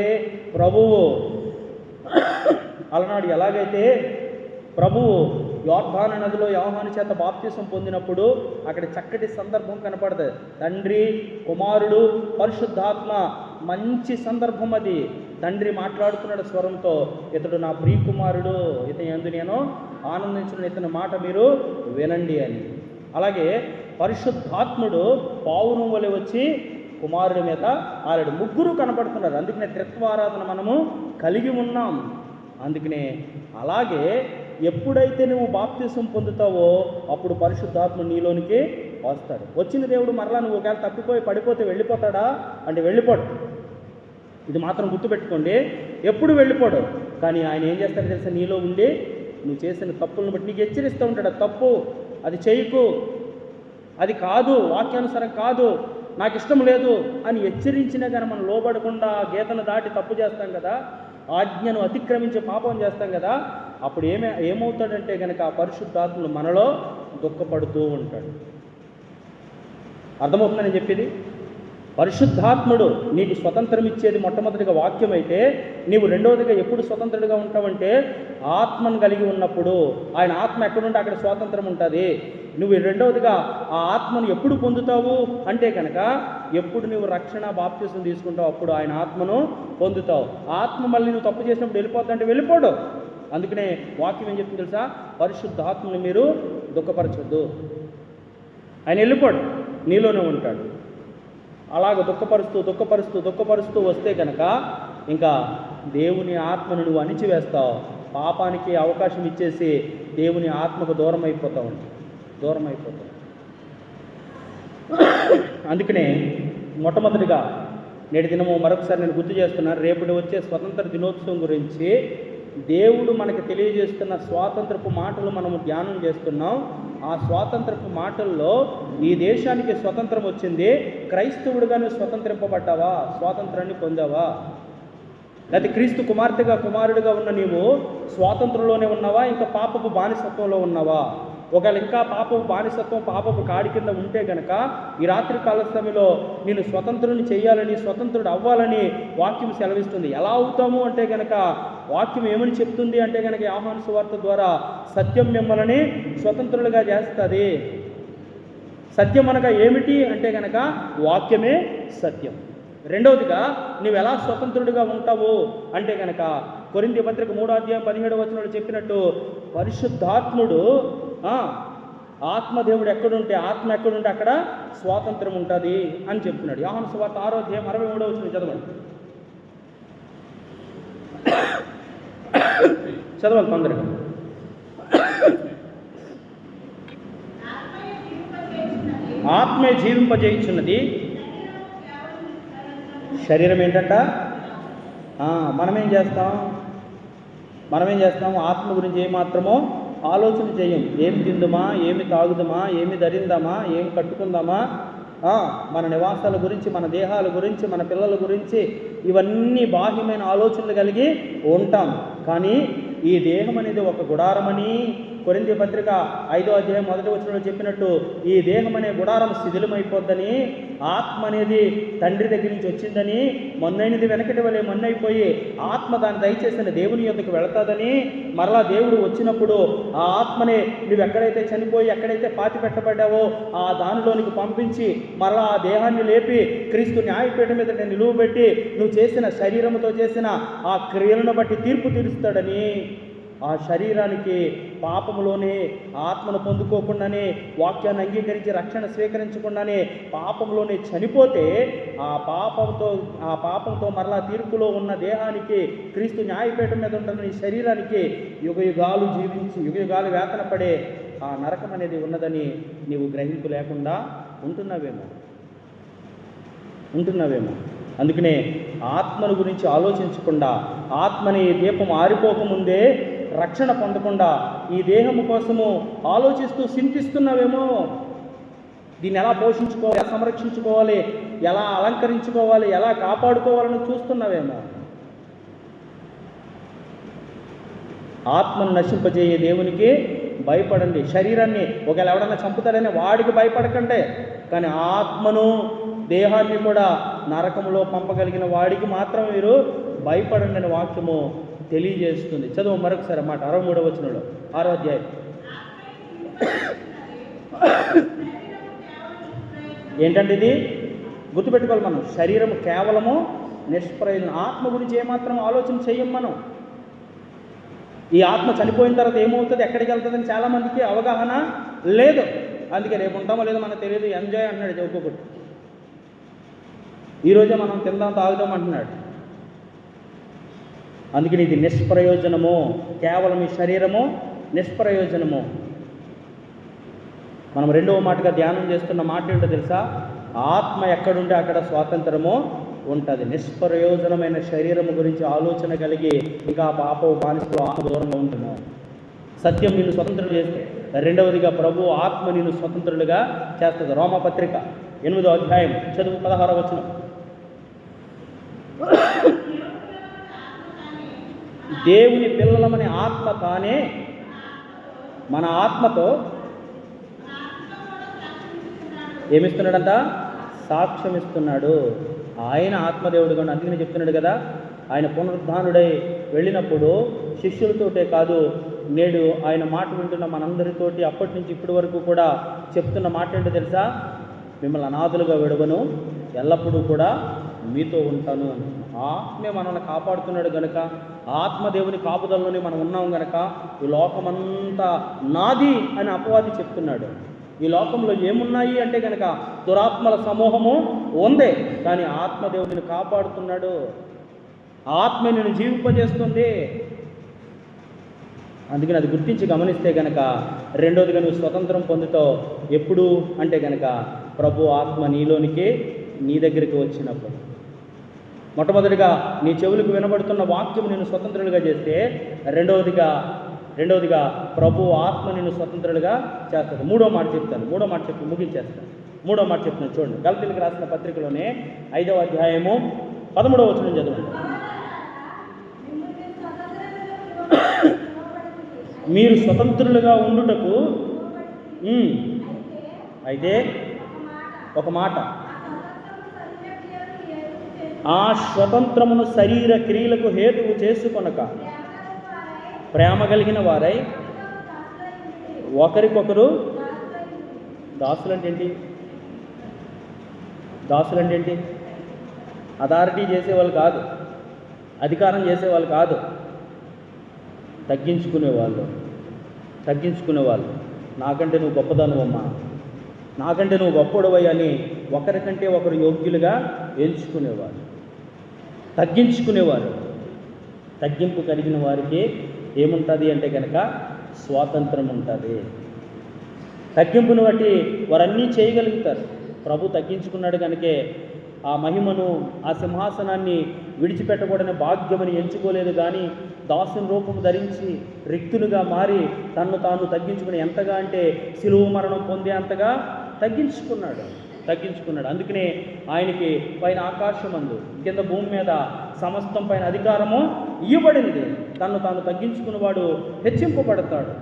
ప్రభువు యోర్దాను నదిలో యోహాను చేత బాప్తిసం పొందినప్పుడు అక్కడ చక్కటి సందర్భం కనపడుతుంది. తండ్రి, కుమారుడు, పరిశుద్ధాత్మ, మంచి సందర్భం అది. తండ్రి మాట్లాడుతున్నాడు స్వరంతో, ఇతడు నా ప్రియ కుమారుడు, ఇతని యందు నేను ఆనందించిన, ఇతని మాట మీరు వినండి అని. అలాగే పరిశుద్ధాత్ముడు పావురం వలె వచ్చి కుమారుడి మీద ఆల్రెడీ ముగ్గురు కనపడుతున్నారు. అందుకనే త్రిత్వారాధన మనము కలిగి ఉన్నాం. అందుకనే అలాగే ఎప్పుడైతే నువ్వు బాప్తిసం పొందుతావో అప్పుడు పరిశుద్ధాత్మ నీలోనికి వస్తాడు. వచ్చిన దేవుడు మరలా నువ్వు ఒకవేళ తప్పిపోయి పడిపోతే వెళ్ళిపోతాడా అంటే వెళ్ళిపోడు. ఇది మాత్రం గుర్తుపెట్టుకోండి, ఎప్పుడు వెళ్ళిపోడు. కానీ ఆయన ఏం చేస్తాడో తెలుసా, నీలో ఉండి నువ్వు చేసిన తప్పులను బట్టి నీకు హెచ్చరిస్తూ ఉంటాడు. తప్పు, అది చేయకు, అది కాదు, వాక్యానుసారం కాదు, నాకు ఇష్టం లేదు అని హెచ్చరించినా కానీ మనం లోబడకుండా గీతను దాటి తప్పు చేస్తాం కదా, ఆజ్ఞను అతిక్రమించి పాపం చేస్తాం కదా, అప్పుడు ఏమవుతాడంటే కనుక ఆ పరిశుద్ధాత్ముడు మనలో దుఃఖపడుతూ ఉంటాడు. అర్థమవుతుందని నేను చెప్పేది? పరిశుద్ధాత్ముడు నీకు స్వతంత్రం ఇచ్చేది మొట్టమొదటిగా వాక్యం అయితే, నీవు రెండవదిగా ఎప్పుడు స్వతంత్రుడిగా ఉంటావంటే ఆత్మను కలిగి ఉన్నప్పుడు. ఆయన ఆత్మ ఎక్కడుంటే అక్కడ స్వాతంత్రం ఉంటుంది. నువ్వు రెండవదిగా ఆ ఆత్మను ఎప్పుడు పొందుతావు అంటే కనుక ఎప్పుడు నువ్వు రక్షణ బాప్తిసం తీసుకుంటావు అప్పుడు ఆయన ఆత్మను పొందుతావు. ఆత్మ మళ్ళీ నువ్వు తప్పు చేసినప్పుడు వెళ్ళిపోద్దంటే వెళ్ళిపోడు. అందుకనే వాక్యం ఏం చెప్తుంది తెలుసా, పరిశుద్ధాత్మని మీరు దుఃఖపరచొద్దు. ఆయన వెళ్ళిపోడు, నీలోనే ఉంటాడు. అలాగ దుఃఖపరుస్తూ వస్తే కనుక ఇంకా దేవుని ఆత్మను నువ్వు అణిచివేస్తావు. పాపానికి అవకాశం ఇచ్చేసి దేవుని ఆత్మకు దూరం అయిపోతావు. అందుకనే మొట్టమొదటిగా నేటి దినము మరొకసారి నేను గుర్తు చేస్తున్నాను, రేపటి వచ్చే స్వతంత్ర దినోత్సవం గురించి దేవుడు మనకి తెలియజేస్తున్న స్వాతంత్రపు మాటలు మనము ధ్యానం చేస్తున్నాం. ఆ స్వాతంత్రపు మాటల్లో ఈ దేశానికి స్వతంత్రం వచ్చింది, క్రైస్తవుడిగానే స్వతంత్రింపబడ్డావా, స్వాతంత్రాన్ని పొందావా? లేకపోతే క్రీస్తు కుమార్తెగా కుమారుడిగా ఉన్న నీవు స్వాతంత్రంలోనే ఉన్నావా, ఇంకా పాపపు బానిసత్వంలో ఉన్నావా? ఒకవేళ ఇంకా పాపపు బానిసత్వం, పాపపు కాడి కింద ఉంటే గనక ఈ రాత్రి కాల సమయంలో నేను స్వతంత్రుని చేయాలని, స్వతంత్రుడు అవ్వాలని వాక్యం సెలవిస్తుంది. ఎలా అవుతాము అంటే కనుక వాక్యం ఏమని చెప్తుంది అంటే కనుక యోహాను సువార్త ద్వారా సత్యం మిమ్మల్ని స్వతంత్రులుగా చేస్తుంది. సత్యం అనగా ఏమిటి అంటే కనుక వాక్యమే సత్యం. రెండవదిగా నువ్వు ఎలా స్వతంత్రుడిగా ఉంటావు అంటే కనుక కొరింథీ పత్రిక 3:17 చెప్పినట్టు పరిశుద్ధాత్ముడు ఆత్మదేవుడు ఎక్కడుంటే, ఆత్మ ఎక్కడుంటే అక్కడ స్వాతంత్రం ఉంటుంది అని చెప్తున్నాడు. యోహాను సువార్త 6:63 చదవండి. చదవాలి తొందరగా. ఆత్మే జీవింపజేయుచున్నది, శరీరం ఏంటంట? మనమేం చేస్తాం? ఆత్మ గురించి ఏమాత్రమో ఆలోచన చేయం. ఏమి తిందుమా, ఏమి తాగుదామా, ఏమి ధరిందామా, ఏమి కట్టుకుందామా, మన నివాసాల గురించి, మన దేహాల గురించి, మన పిల్లల గురించి ఇవన్నీ బాహ్యమైన ఆలోచనలు కలిగి ఉంటాం. కానీ ఈ దేహం అనేది ఒక గుడారమని కొరింథీ పత్రిక 5:1 చెప్పినట్టు ఈ దేహం అనే గుడారం శిథిలమైపోద్దని, ఆత్మ అనేది తండ్రి దగ్గర నుంచి వచ్చిందని, మొన్నైనది వెనకటి వలె మొన్నైపోయి ఆత్మ దాన్ని దయచేసిన దేవుని యొద్దకు వెళతాదని, మరలా దేవుడు వచ్చినప్పుడు ఆ ఆత్మనే నువ్వు ఎక్కడైతే చనిపోయి ఎక్కడైతే పాతి పెట్టబడ్డావో ఆ దానిలోనికి పంపించి మరలా ఆ దేహాన్ని లేపి క్రీస్తు న్యాయపీఠం మీద నిలువబెట్టి నువ్వు చేసిన శరీరంతో చేసిన ఆ క్రియలను బట్టి తీర్పు తీరుస్తాడని, ఆ శరీరానికి పాపములోనే ఆత్మను పొందుకోకుండానే, వాక్యాన్ని అంగీకరించి రక్షణ స్వీకరించకుండానే పాపంలోనే చనిపోతే ఆ పాపంతో మరలా తీర్పులో ఉన్న దేహానికి, క్రీస్తు న్యాయపీఠం మీద ఉంటున్న ఈ శరీరానికి యుగయుగాలు జీవించి యుగయుగాలు వేతన పడే ఆ నరకం అనేది ఉన్నదని నీవు గ్రహింపు లేకుండా ఉంటున్నావేమో. అందుకనే ఆత్మను గురించి ఆలోచించకుండా, ఆత్మని దీపం ఆరిపోకముందే రక్షణ పొందకుండా ఈ దేహము కోసము ఆలోచిస్తూ చింతిస్తున్నావేమో. దీన్ని ఎలా పోషించుకోవాలి, ఎలా సంరక్షించుకోవాలి, ఎలా అలంకరించుకోవాలి, ఎలా కాపాడుకోవాలని చూస్తున్నావేమో. ఆత్మను నశింపజేయే దేవునికి భయపడండి. శరీరాన్ని ఒకవేళ ఎవడన్నా చంపుతాడని వాడికి భయపడకండి, కానీ ఆత్మను, దేహాన్ని కూడా నరకంలో పంపగలిగిన వాడికి మాత్రం మీరు భయపడండి అని వాక్యము తెలియజేస్తుంది. చదువు మరొకసారి మాట 63వ వచనంలో 6వ అధ్యాయం. ఏంటంటే ఇది గుర్తుపెట్టుకోవాలి మనం. శరీరం కేవలము నిష్ప్రయోజనం. ఆత్మ గురించి ఏమాత్రం ఆలోచన చెయ్యం మనం. ఈ ఆత్మ చనిపోయిన తర్వాత ఏమవుతుంది, ఎక్కడికి వెళ్తుందని చాలామందికి అవగాహన లేదు. అందుకే రేపు ఉంటామో లేదో మనకు తెలియదు, ఎంజాయ్ అంటున్నాడు ఒక్కొక్కటి. ఈరోజే మనం తిందాం తాగుదాం అంటున్నాడు. అందుకని ఇది నిష్ప్రయోజనము. కేవలం ఈ శరీరము నిష్ప్రయోజనము. మనం రెండవ మాటగా ధ్యానం చేస్తున్న మాట ఏంటో తెలుసా? ఆత్మ ఎక్కడుంటే అక్కడ స్వాతంత్రము ఉంటుంది. నిష్ప్రయోజనమైన శరీరము గురించి ఆలోచన కలిగి ఇంకా పాప బానిసలో ఆత్మ దూరంగా ఉంటున్నాం. సత్యం నిన్ను స్వతంత్రులు చేస్తే, రెండవదిగా ప్రభు ఆత్మ నిన్ను స్వతంత్రులుగా చేస్తుంది. రోమపత్రిక 8వ అధ్యాయం చదువు 16వ వచనం. దేవుని పిల్లలమని ఆత్మ తానే మన ఆత్మతో ఏమిస్తున్నాడంట? సాక్ష్యం ఇస్తున్నాడు. ఆయన ఆత్మదేవుడుగా. అందుకని చెప్తున్నాడు కదా, ఆయన పునరుద్ధానుడై వెళ్ళినప్పుడు శిష్యులతోటే కాదు, నేడు ఆయన మాట వింటున్న మనందరితోటి అప్పటి నుంచి ఇప్పటి వరకు కూడా చెప్తున్న మాట ఏంటో తెలుసా? మిమ్మల్ని అనాథులుగా విడవను, ఎల్లప్పుడూ కూడా మీతో ఉంటాను. ఆత్మే మనల్ని కాపాడుతున్నాడు గనక, ఆత్మదేవుని కాపుదల్లోనే మనం ఉన్నాం గనక ఈ లోకమంతా నాది అని అపవాది చెప్తున్నాడు. ఈ లోకంలో ఏమున్నాయి అంటే కనుక దురాత్మల సమూహము ఉందే, కానీ ఆత్మదేవుడిని కాపాడుతున్నాడు. ఆత్మ నిన్ను జీవింపజేస్తుంది. అందుకని అది గుర్తించి గమనిస్తే కనుక రెండోదిగా నువ్వు స్వతంత్రం పొందుతావు. ఎప్పుడు అంటే కనుక ప్రభు ఆత్మ నీలోనికి నీ దగ్గరికి వచ్చినప్పుడు. మొట్టమొదటిగా నీ చెవులకు వినబడుతున్న వాక్యం నిన్ను స్వతంత్రులుగా చేస్తే, రెండవదిగా ప్రభు ఆత్మ నిన్ను స్వతంత్రులుగా చేస్తుంది. మూడో మాట చెప్పి ముగించేస్తాను. మూడో మాట చెప్తున్నాను చూడండి. గలతీయులకు రాసిన పత్రికలోనే 5వ అధ్యాయము 13వ వచనం చదవండి. మీరు స్వతంత్రులుగా ఉండుటకు అయితే ఒక మాట, ఆ స్వతంత్రమును శరీర క్రియలకు హేతువు చేసుకొనక ప్రేమ కలిగిన వారై ఒకరికొకరు దాసులంటే ఏంటి? అథారిటీ చేసేవాళ్ళు కాదు, అధికారం చేసేవాళ్ళు కాదు, తగ్గించుకునేవాళ్ళు. నాకంటే నువ్వు గొప్పదనువమ్మా, నాకంటే నువ్వు గొప్పడవై అని ఒకరికంటే ఒకరు యోగ్యులుగా ఎంచుకునేవారు, తగ్గించుకునేవారు. తగ్గింపు కలిగిన వారికి ఏముంటుంది అంటే కనుక స్వాతంత్రం ఉంటుంది. తగ్గింపును బట్టి వారన్నీ చేయగలుగుతారు. ప్రభు తగ్గించుకున్నాడు కనుకే ఆ మహిమను, ఆ సింహాసనాన్ని విడిచిపెట్టకూడని భాగ్యమని ఎంచుకోలేదు. కానీ దాసుని రూపము ధరించి రిక్తునిగా మారి తన్ను తాను తగ్గించుకుని ఎంతగా అంటే శిలువ మరణం పొందే అంతగా తగ్గించుకున్నాడు. అందుకనే ఆయనకి పైన ఆకాశమందు కింద భూమి మీద సమస్తం పైన అధికారము ఇవ్వబడింది. తన్ను తాను తగ్గించుకున్నవాడు హెచ్చింపబడతాడు,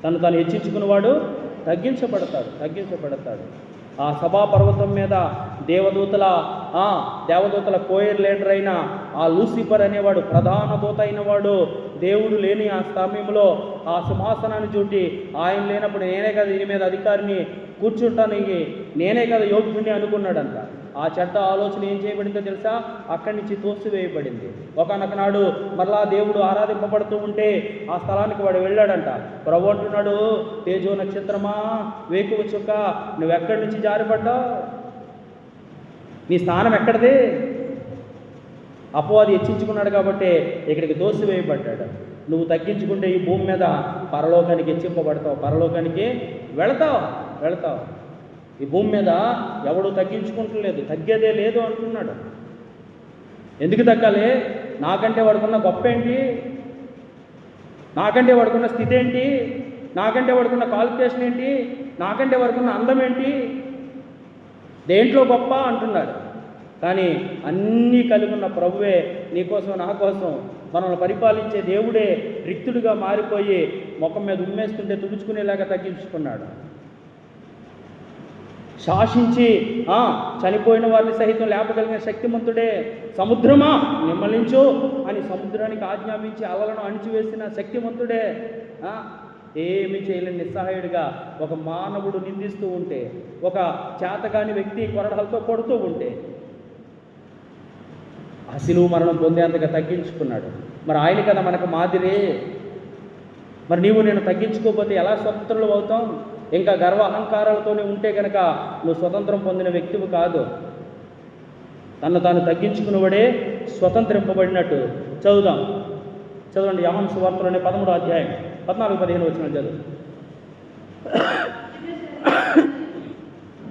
తను తాను హెచ్చించుకున్నవాడు తగ్గించబడతాడు. ఆ సభా పర్వతం మీద దేవదూతల కోయర్ లీడర్ అయిన ఆ లూసిఫర్ అనేవాడు, ప్రధాన దూత అయినవాడు, దేవుడు లేని ఆ సమయంలో ఆ సింహాసనాన్ని చూటి ఆయన లేనప్పుడు నేనే కదా దీని మీద అధికారిని కూర్చుంటానికి, నేనే కదా యోగ్యుడిని అనుకున్నాడంట. ఆ చెడ్డ ఆలోచన ఏం చేయబడిందో తెలుసా? అక్కడి నుంచి తోసివేయబడింది. ఒకనొక నాడు మరలా దేవుడు ఆరాధింపబడుతూ ఉంటే ఆ స్థలానికి వాడు వెళ్ళాడంట. ప్రభు అంటున్నాడు, తేజో నక్షత్రమా, వేకువ చుక్క, నువ్వెక్కడి నుంచి జారిపడ్డావు? నీ స్థానం ఎక్కడిది? అపవాది హెచ్చించుకున్నాడు కాబట్టి ఇక్కడికి తోసివేయబడ్డాడు. నువ్వు తగ్గించుకుంటే ఈ భూమి మీద పరలోకానికి హెచ్చింపబడతావు, పరలోకానికి వెళతావు. ఈ భూమి మీద ఎవడు తగ్గించుకుంటలేదు, తగ్గేదే లేదు అంటున్నాడు. ఎందుకు తగ్గాలి? నాకంటే వాడుకున్న గొప్ప ఏంటి? నాకంటే వాడుకున్న స్థితి ఏంటి? నాకంటే వాడుకున్న క్వాలిఫికేషన్ ఏంటి? నాకంటే వాడుకున్న అందం ఏంటి? దేంట్లో గొప్ప అంటున్నాడు. కానీ అన్నీ కలిగి ఉన్న ప్రభువే నీకోసం నా కోసం మనల్ని పరిపాలించే దేవుడే రిక్తుడిగా మారిపోయి ముఖం మీద ఉమ్మేస్తుంటే తుడుచుకునేలాగా తగ్గించుకున్నాడు. శాసించి చనిపోయిన వారిని సహితం లేపగలిగిన శక్తిమంతుడే. సముద్రమా నిమ్మలించు అని సముద్రానికి ఆజ్ఞాపించి అలలను అణిచివేసిన శక్తిమంతుడే. ఏమీ చేయలేని నిస్సహాయుడిగా ఒక మానవుడు నిందిస్తూ ఉంటే, ఒక చేతగాని వ్యక్తి కొరడాలతో కొడుతూ ఉంటే ఆ శిలువ మరణం పొందేంతగా తగ్గించుకున్నాడు. మరి ఆయన కదా మనకు మాదిరి. మరి నీవు నేను తగ్గించుకోకపోతే ఎలా స్వతంత్రులు అవుతాం? ఇంకా గర్వ అహంకారాలతోనే ఉంటే కనుక నువ్వు స్వతంత్రం పొందిన వ్యక్తివి కాదు. తను తాను తగ్గించుకున్నవాడే స్వతంత్రింపబడినట్టు. చదవండి యోహాను సువార్తలోనే 13వ అధ్యాయం 14-15 వచనం చదువు.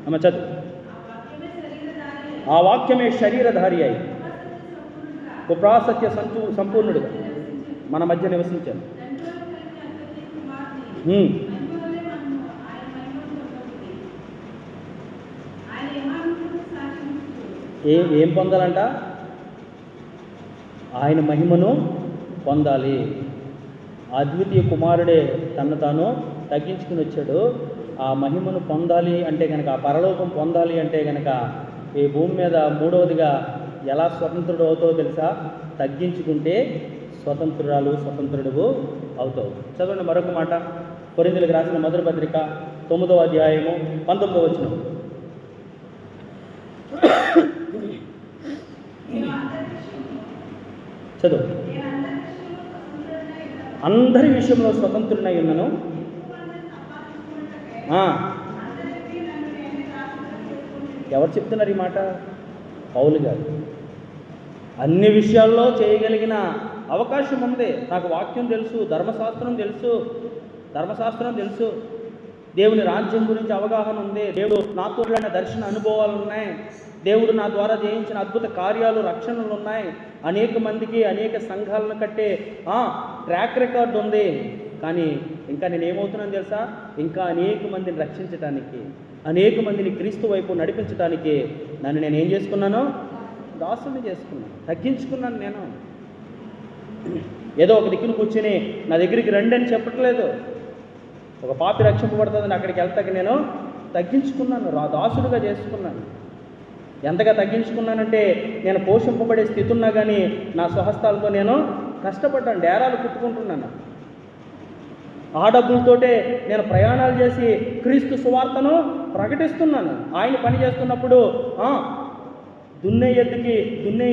అమ్మ చదువు. ఆ వాక్యమే శరీరధారి అయి కృపాసత్య సంపూర్ణుడుగా మన మధ్య నివసించాను. ఏం పొందాలంట? ఆయన మహిమను పొందాలి. అద్వితీయ కుమారుడే తను తాను తగ్గించుకుని వచ్చాడు. ఆ మహిమను పొందాలి అంటే కనుక, ఆ పరలోకం పొందాలి అంటే కనుక ఈ భూమి మీద మూడవదిగా ఎలా స్వతంత్రుడు అవుతావో తెలుసా? తగ్గించుకుంటే స్వతంత్రుడు అవుతావు. చదవండి మరొక మాట. కొరింథీయులకు రాసిన మొదటి పత్రిక 9వ అధ్యాయము 19వ వచనం. చదువు. అందరి విషయంలో స్వతంత్రునై ఉన్నాను. ఎవరు చెప్తున్నారు ఈ మాట? పౌలు గారు. అన్ని విషయాల్లో చేయగలిగిన అవకాశం ఉంది. నాకు వాక్యం తెలుసు, ధర్మశాస్త్రం తెలుసు, దేవుని రాజ్యం గురించి అవగాహన ఉంది, దేవుడు నాతో దర్శన అనుభవాలు ఉన్నాయి, దేవుడు నా ద్వారా చేయించిన అద్భుత కార్యాలు, రక్షణలు ఉన్నాయి, అనేక మందికి అనేక సంఘాలను కట్టే ట్రాక్ రికార్డు ఉంది. కానీ ఇంకా నేనేమవుతున్నాను తెలుసా? ఇంకా అనేక మందిని రక్షించటానికి, అనేక మందిని క్రీస్తు వైపు నడిపించడానికి నన్ను నేను ఏం చేసుకున్నాను? దాసుని చేసుకున్నాను, తగ్గించుకున్నాను. నేను ఏదో ఒక దిక్కును కూర్చొని నా దగ్గరికి రండి అని చెప్పట్లేదు. ఒక పాపి రక్షింపబడుతుందని అక్కడికి వెళ్తాక నేను తగ్గించుకున్నాను, దాసుడుగా చేసుకున్నాను. ఎంతగా తగ్గించుకున్నానంటే నేను పోషింపబడే స్థితి ఉన్నా కానీ నా స్వహస్తాలతో నేను కష్టపడ్డాను, డేరాలు కుట్టుకుంటున్నాను. ఆ డబ్బులతోటే నేను ప్రయాణాలు చేసి క్రీస్తు సువార్తను ప్రకటిస్తున్నాను. ఆయన పని చేస్తున్నప్పుడు దున్నే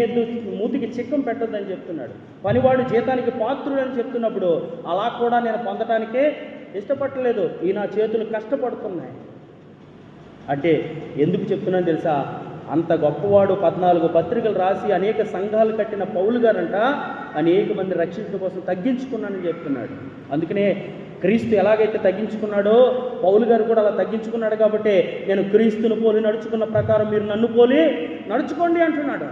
ఎద్దు మూతికి చిక్కం పెట్టొద్దని చెప్తున్నాడు. పనివాడు జీతానికి పాత్రుడని చెప్తున్నప్పుడు అలా కూడా నేను పొందటానికే ఇష్టపడలేదు. ఈ నా చేతులు కష్టపడుతున్నాయి అంటే ఎందుకు చెప్తున్నాను తెలుసా? అంత గొప్పవాడు 14 పత్రికలు రాసి అనేక సంఘాలు కట్టిన పౌలు గారంట అనేక మంది రక్షించడం కోసం తగ్గించుకున్నానని చెప్తున్నాడు. అందుకనే క్రీస్తు ఎలాగైతే తగ్గించుకున్నాడో పౌలు గారు కూడా అలా తగ్గించుకున్నాడు. కాబట్టి నేను క్రీస్తును పోలి నడుచుకున్న ప్రకారం మీరు నన్ను పోలి నడుచుకోండి అంటున్నాడు.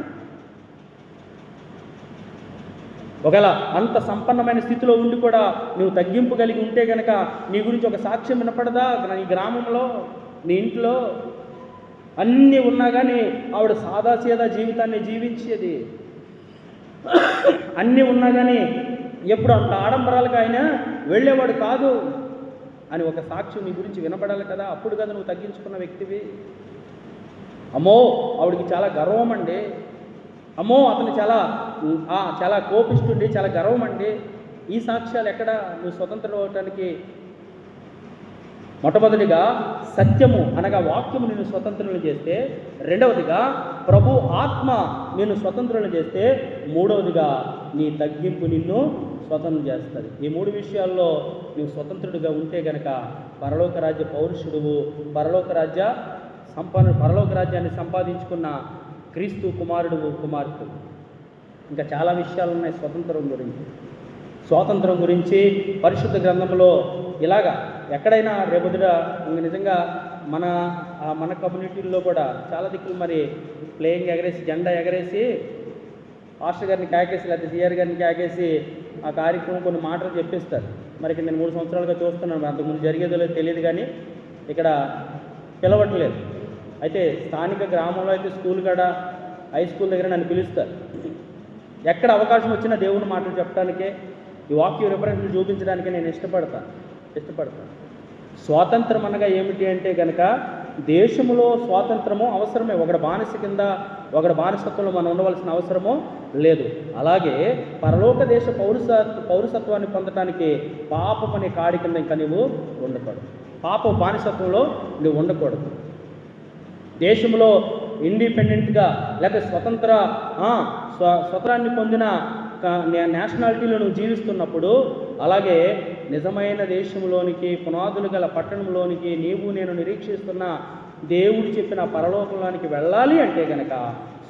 ఒకవేళ అంత సంపన్నమైన స్థితిలో ఉండి కూడా నువ్వు తగ్గింపు కలిగి ఉంటే కనుక నీ గురించి ఒక సాక్ష్యం వినపడదా? నీ గ్రామంలో, నీ ఇంట్లో అన్నీ ఉన్నా కానీ ఆవిడ సాదాసీదా జీవితాన్ని జీవించేది. అన్నీ ఉన్నా కానీ ఎప్పుడు అంత ఆడంబరాలకు ఆయన వెళ్ళేవాడు కాదు అని ఒక సాక్ష్యం నీ గురించి వినపడాలి కదా. అప్పుడు కదా నువ్వు తగ్గించుకున్న వ్యక్తివి. అమ్మో ఆవిడికి చాలా గర్వం అండి, అమ్మో అతను చాలా కోపిష్ఠుండి, చాలా గర్వం అండి. ఈ సాక్ష్యాలు ఎక్కడ నువ్వు స్వతంత్రం అవటానికి? మొట్టమొదటిగా సత్యము అనగా వాక్యము నిన్ను స్వతంత్రులను చేస్తే, రెండవదిగా ప్రభు ఆత్మ నిన్ను స్వతంత్రులను చేస్తే, మూడవదిగా నీ తగ్గింపు నిన్ను స్వతంత్రం చేస్తుంది. ఈ 3 విషయాల్లో నువ్వు స్వతంత్రుడిగా ఉంటే గనక పరలోక రాజ్య పౌరుషుడువు, పరలోక రాజ్యాన్ని సంపాదించుకున్న క్రీస్తు కుమార్తె. ఇంకా చాలా విషయాలు ఉన్నాయి స్వాతంత్రం గురించి పరిశుద్ధ గ్రంథంలో. ఇలాగా ఎక్కడైనా రేపొద్దుట నిజంగా మన కమ్యూనిటీల్లో కూడా చాలా దిక్కులు మరి ప్లేయింగ్ ఎగరేసి, జెండా ఎగరేసి, పాస్టర్ గారిని కాకేసి లేకపోతే సిఆర్ గారిని కాకేసి ఆ కార్యక్రమం కొన్ని మాటలు చెప్పిస్తారు. మరి ఇక్కడ నేను 3 సంవత్సరాలుగా చూస్తున్నాను. అంతకుముందు జరిగేదో లేదో తెలియదు కానీ ఇక్కడ పిలవట్లేదు. అయితే స్థానిక గ్రామంలో అయితే స్కూల్ కాడ, హై స్కూల్ దగ్గర నన్ను పిలుస్తారు. ఎక్కడ అవకాశం వచ్చినా దేవుని మాటలు చెప్పడానికే, ఈ వాక్య రిఫరెన్స్లు చూపించడానికే నేను ఇష్టపడతాను. స్వాతంత్రం అనగా ఏమిటి అంటే కనుక దేశంలో స్వాతంత్రము అవసరమే. ఒకటి బానిస కింద, ఒకటి బానిసత్వంలో మనం ఉండవలసిన అవసరము లేదు. అలాగే పరలోక దేశ పౌరసత్వాన్ని పొందటానికి పాపం అనే కాడి కింద ఇంకా నువ్వు ఉండకూడదు. పాప బానిసత్వంలో నువ్వు ఉండకూడదు. దేశంలో ఇండిపెండెంట్గా లేక స్వతంత్రాన్ని పొందిన నేషనాలిటీలో నువ్వు జీవిస్తున్నప్పుడు, అలాగే నిజమైన దేశంలోనికి, పునాదులు గల పట్టణంలోనికి నీవు నేను నిరీక్షిస్తున్న దేవుడు చెప్పిన పరలోకంలోనికి వెళ్ళాలి అంటే గనక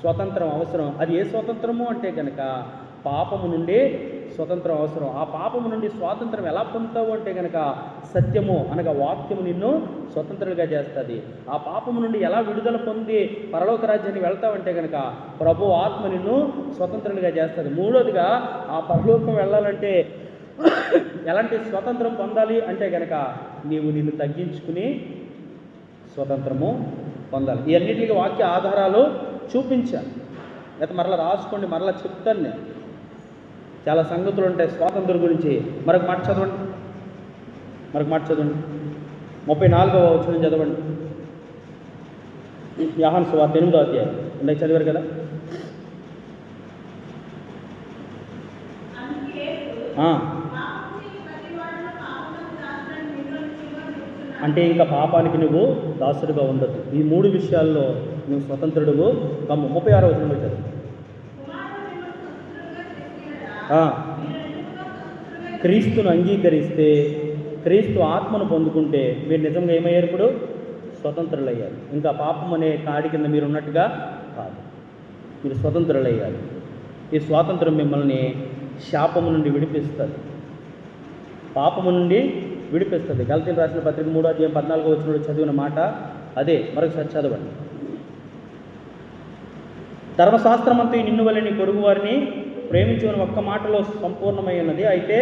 స్వతంత్రం అవసరం. అది ఏ స్వతంత్రము అంటే గనక పాపము నుండి స్వతంత్రం అవసరం. ఆ పాపము నుండి స్వాతంత్రం ఎలా పొందుతావు అంటే గనక సత్యము అనగా వాక్యము నిన్ను స్వతంత్రులుగా చేస్తుంది. ఆ పాపము నుండి ఎలా విడుదల పొంది పరలోక రాజ్యాన్ని వెళ్తావంటే గనక ప్రభు ఆత్మ నిన్ను స్వతంత్రులుగా చేస్తుంది. మూడోదిగా ఆ పరలోకం వెళ్ళాలంటే ఎలాంటి స్వతంత్రం పొందాలి అంటే గనక నీవు నిన్ను తగ్గించుకుని స్వతంత్రము పొందాలి. ఈ అన్నింటికి వాక్య ఆధారాలు చూపించాను. అయితే మరలా రాసుకోండి, మరలా చెప్తాను నేను. చాలా సంగతులు ఉంటాయి స్వాతంత్రం గురించి. మరొక మాట చదవండి, 34వ వచనం చదవండి. యోహాను సువార్త 8వ అధ్యాయం. ఇందాక చదివారు కదా. అంటే ఇంకా పాపానికి నువ్వు దాసుడుగా ఉండదు. ఈ 3 విషయాల్లో నువ్వు స్వతంత్రుడువు కమ్ము. 36వ వచనంలో చదువు. క్రీస్తును అంగీకరిస్తే, క్రీస్తు ఆత్మను పొందుకుంటే మీరు నిజంగా ఏమయ్యారు? ఇప్పుడు స్వతంత్రులయ్యారు. ఇంకా పాపం అనే కాడి కింద మీరు ఉన్నట్టుగా కాదు, మీరు స్వతంత్రులయ్యారు. ఈ స్వాతంత్రం మిమ్మల్ని శాపము నుండి విడిపిస్తుంది, పాపము నుండి విడిపిస్తుంది. గలతీయులకు రాసిన పత్రిక 3వ అధ్యాయం 14వ వచనంలో చదివిన మాట అదే. మరొకసారి చదవండి. ధర్మశాస్త్రమంతా నిన్ను వలె నీ పొరుగు వారిని ప్రేమించుకుని ఒక్క మాటలో సంపూర్ణమై ఉన్నది. అయితే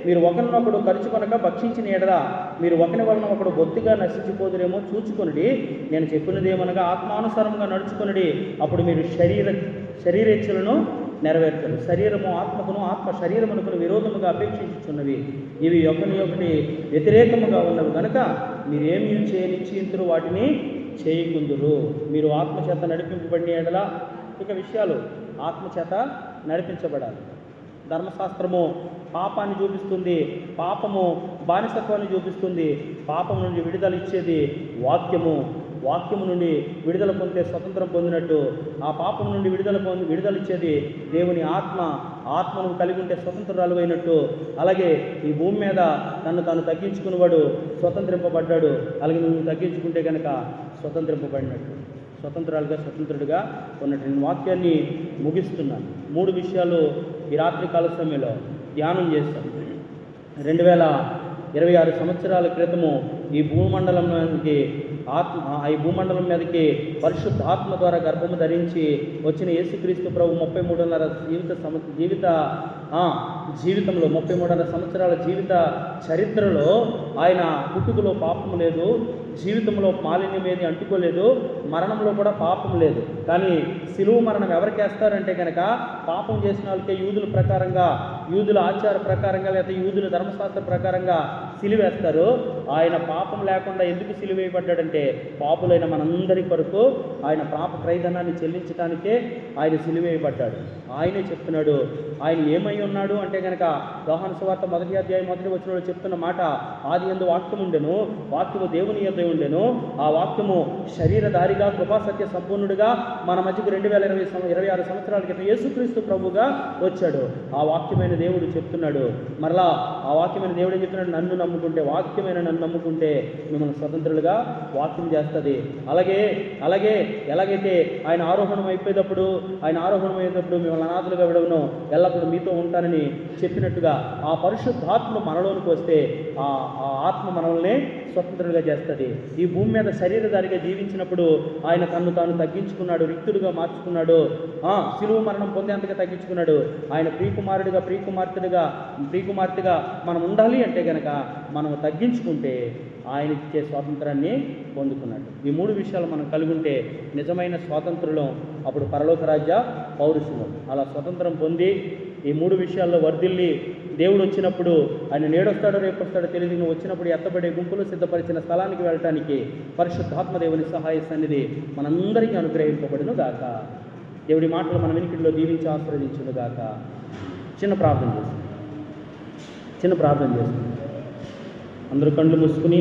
మీరు ఒకరినొకడు ఖర్చుకొనక భక్షించిన ఎడల మీరు ఒకరి వలన ఒకడు బొత్తిగా నశించిపోదురేమో చూచుకొనుడి. నేను చెప్పినదేమనగా ఆత్మానుసారంగా నడుచుకొనుడి, అప్పుడు మీరు శరీరేచ్ఛలను నెరవేర్చరు. శరీరము ఆత్మకును, ఆత్మ శరీరమునకును విరోధముగా అపేక్షించుచున్నవి. ఇవి ఒకటి వ్యతిరేకముగా ఉన్నవి కనుక మీరేమీ చేయనిశ్చయింతురు వాటిని చేయకుందురు. మీరు ఆత్మచేత నడిపింపబడిన ఎడల, ఇక విషయాలు ఆత్మచేత నడిపించబడాలి. ధర్మశాస్త్రము పాపాన్ని చూపిస్తుంది, పాపము బానిసత్వాన్ని చూపిస్తుంది. పాపం నుండి విడుదల ఇచ్చేది వాక్యము నుండి విడుదల పొందితే స్వతంత్రం పొందినట్టు, ఆ పాపం నుండి విడుదల ఇచ్చేది దేవుని ఆత్మను కలిగి ఉంటే స్వతంత్రాలు అయినట్టు. అలాగే ఈ భూమి మీద తాను తగ్గించుకునేవాడు స్వతంత్రింపబడ్డాడు. అలాగే నువ్వు తగ్గించుకుంటే కనుక స్వతంత్రింపబడినట్టు, స్వతంత్రుడిగా ఉన్నట్టు. నేను వాక్యాన్ని ముగిస్తున్నాను. 3 విషయాలు ఈ రాత్రికాల సమయంలో ధ్యానం చేస్తాను. 2026 సంవత్సరాల క్రితము ఈ భూమండలం మీదకి పరిశుద్ధ ఆత్మ ద్వారా గర్భము ధరించి వచ్చిన యేసుక్రీస్తు ప్రభు 33.5 జీవితంలో 33.5 సంవత్సరాల జీవిత చరిత్రలో ఆయన పుట్టుకలో పాపం లేదు, జీవితంలో మాలిన్యం ఏది అంటుకోలేదు, మరణంలో కూడా పాపం లేదు. కానీ శిలువ మరణం ఎవరికి వేస్తారంటే కనుక పాపం చేసిన వాళ్ళకే యూదుల ఆచార ప్రకారంగా లేకపోతే యూదుల ధర్మశాస్త్ర ప్రకారంగా సిలువేస్తారు. ఆయన పాపం లేకుండా ఎందుకు సిలువేయబడ్డాడంటే పాపులైన మనందరి కొరకు ఆయన పాప క్రయధనాన్ని చెల్లించడానికే ఆయన సిలువేయబడ్డాడు. ఆయనే చెప్తున్నాడు. ఆయన ఏమై ఉన్నాడు అంటే కనుక యోహాను సువార్త 1వ అధ్యాయం 1వ వచనంలో చెప్తున్న మాట, ఆదియందు వాక్యం ఉండెను, వాక్యము దేవుని యొద్ద ఉండెను, ఆ వాక్యము శరీరధారిగా కృపాసత్య సంపూర్ణుడిగా మన మధ్యకు 2026 సంవత్సరాల క్రితం యేసుక్రీస్తు ప్రభుగా వచ్చాడు. ఆ వాక్యమైన దేవుడు చెప్తున్నాడు. మరలా ఆ వాక్యమైన దేవుడు ఏం చెప్తున్నాడు? నన్ను నమ్ముకుంటే, నన్ను నమ్ముకుంటే మిమ్మల్ని స్వతంత్రులుగా వాక్యం చేస్తుంది. అలాగే ఎలాగైతే ఆయన ఆరోహణం అయిపోయేటప్పుడు మిమ్మల్ని అనాథలుగా విడవను, ఎల్లప్పుడూ మీతో ఉంటానని చెప్పినట్టుగా ఆ పరిశుద్ధాత్మ మనలోనికి వస్తే ఆ ఆత్మ మనల్ని స్వతంత్రులుగా చేస్తుంది. ఈ భూమి మీద శరీరధారిగా జీవించినప్పుడు ఆయన తను తాను తగ్గించుకున్నాడు, రిక్తుడుగా మార్చుకున్నాడు, శిలువ మరణం పొందేంతగా తగ్గించుకున్నాడు. ఆయన ప్రియకుమార్తెగా మనం ఉండాలి అంటే కనుక మనం తగ్గించుకుంటే ఆయన ఇచ్చే స్వాతంత్రాన్ని పొందుకున్నాడు. ఈ 3 విషయాలు మనం కలిగి ఉంటే నిజమైన స్వాతంత్రులం, అప్పుడు పరలోక రాజ్య పౌరుషులం. అలా స్వతంత్రం పొంది ఈ 3 విషయాల్లో వర్ధిల్లి దేవుడు వచ్చినప్పుడు ఆయన నేడొస్తాడో రేపు వస్తాడో తెలియదు, నువ్వు వచ్చినప్పుడు ఎత్తబడే గుంపులు సిద్ధపరిచిన స్థలానికి వెళ్ళటానికి పరిశుద్ధాత్మ దేవుని సహాయ సన్నిధి మనందరికీ అనుగ్రహింపబడును గాక. దేవుడి మాటలు మన వెనుకల్లో దీవించి ఆశీర్వదించునుగాక. చిన్న ప్రార్థన చేస్తుంది. అందరూ కళ్ళు మూసుకుని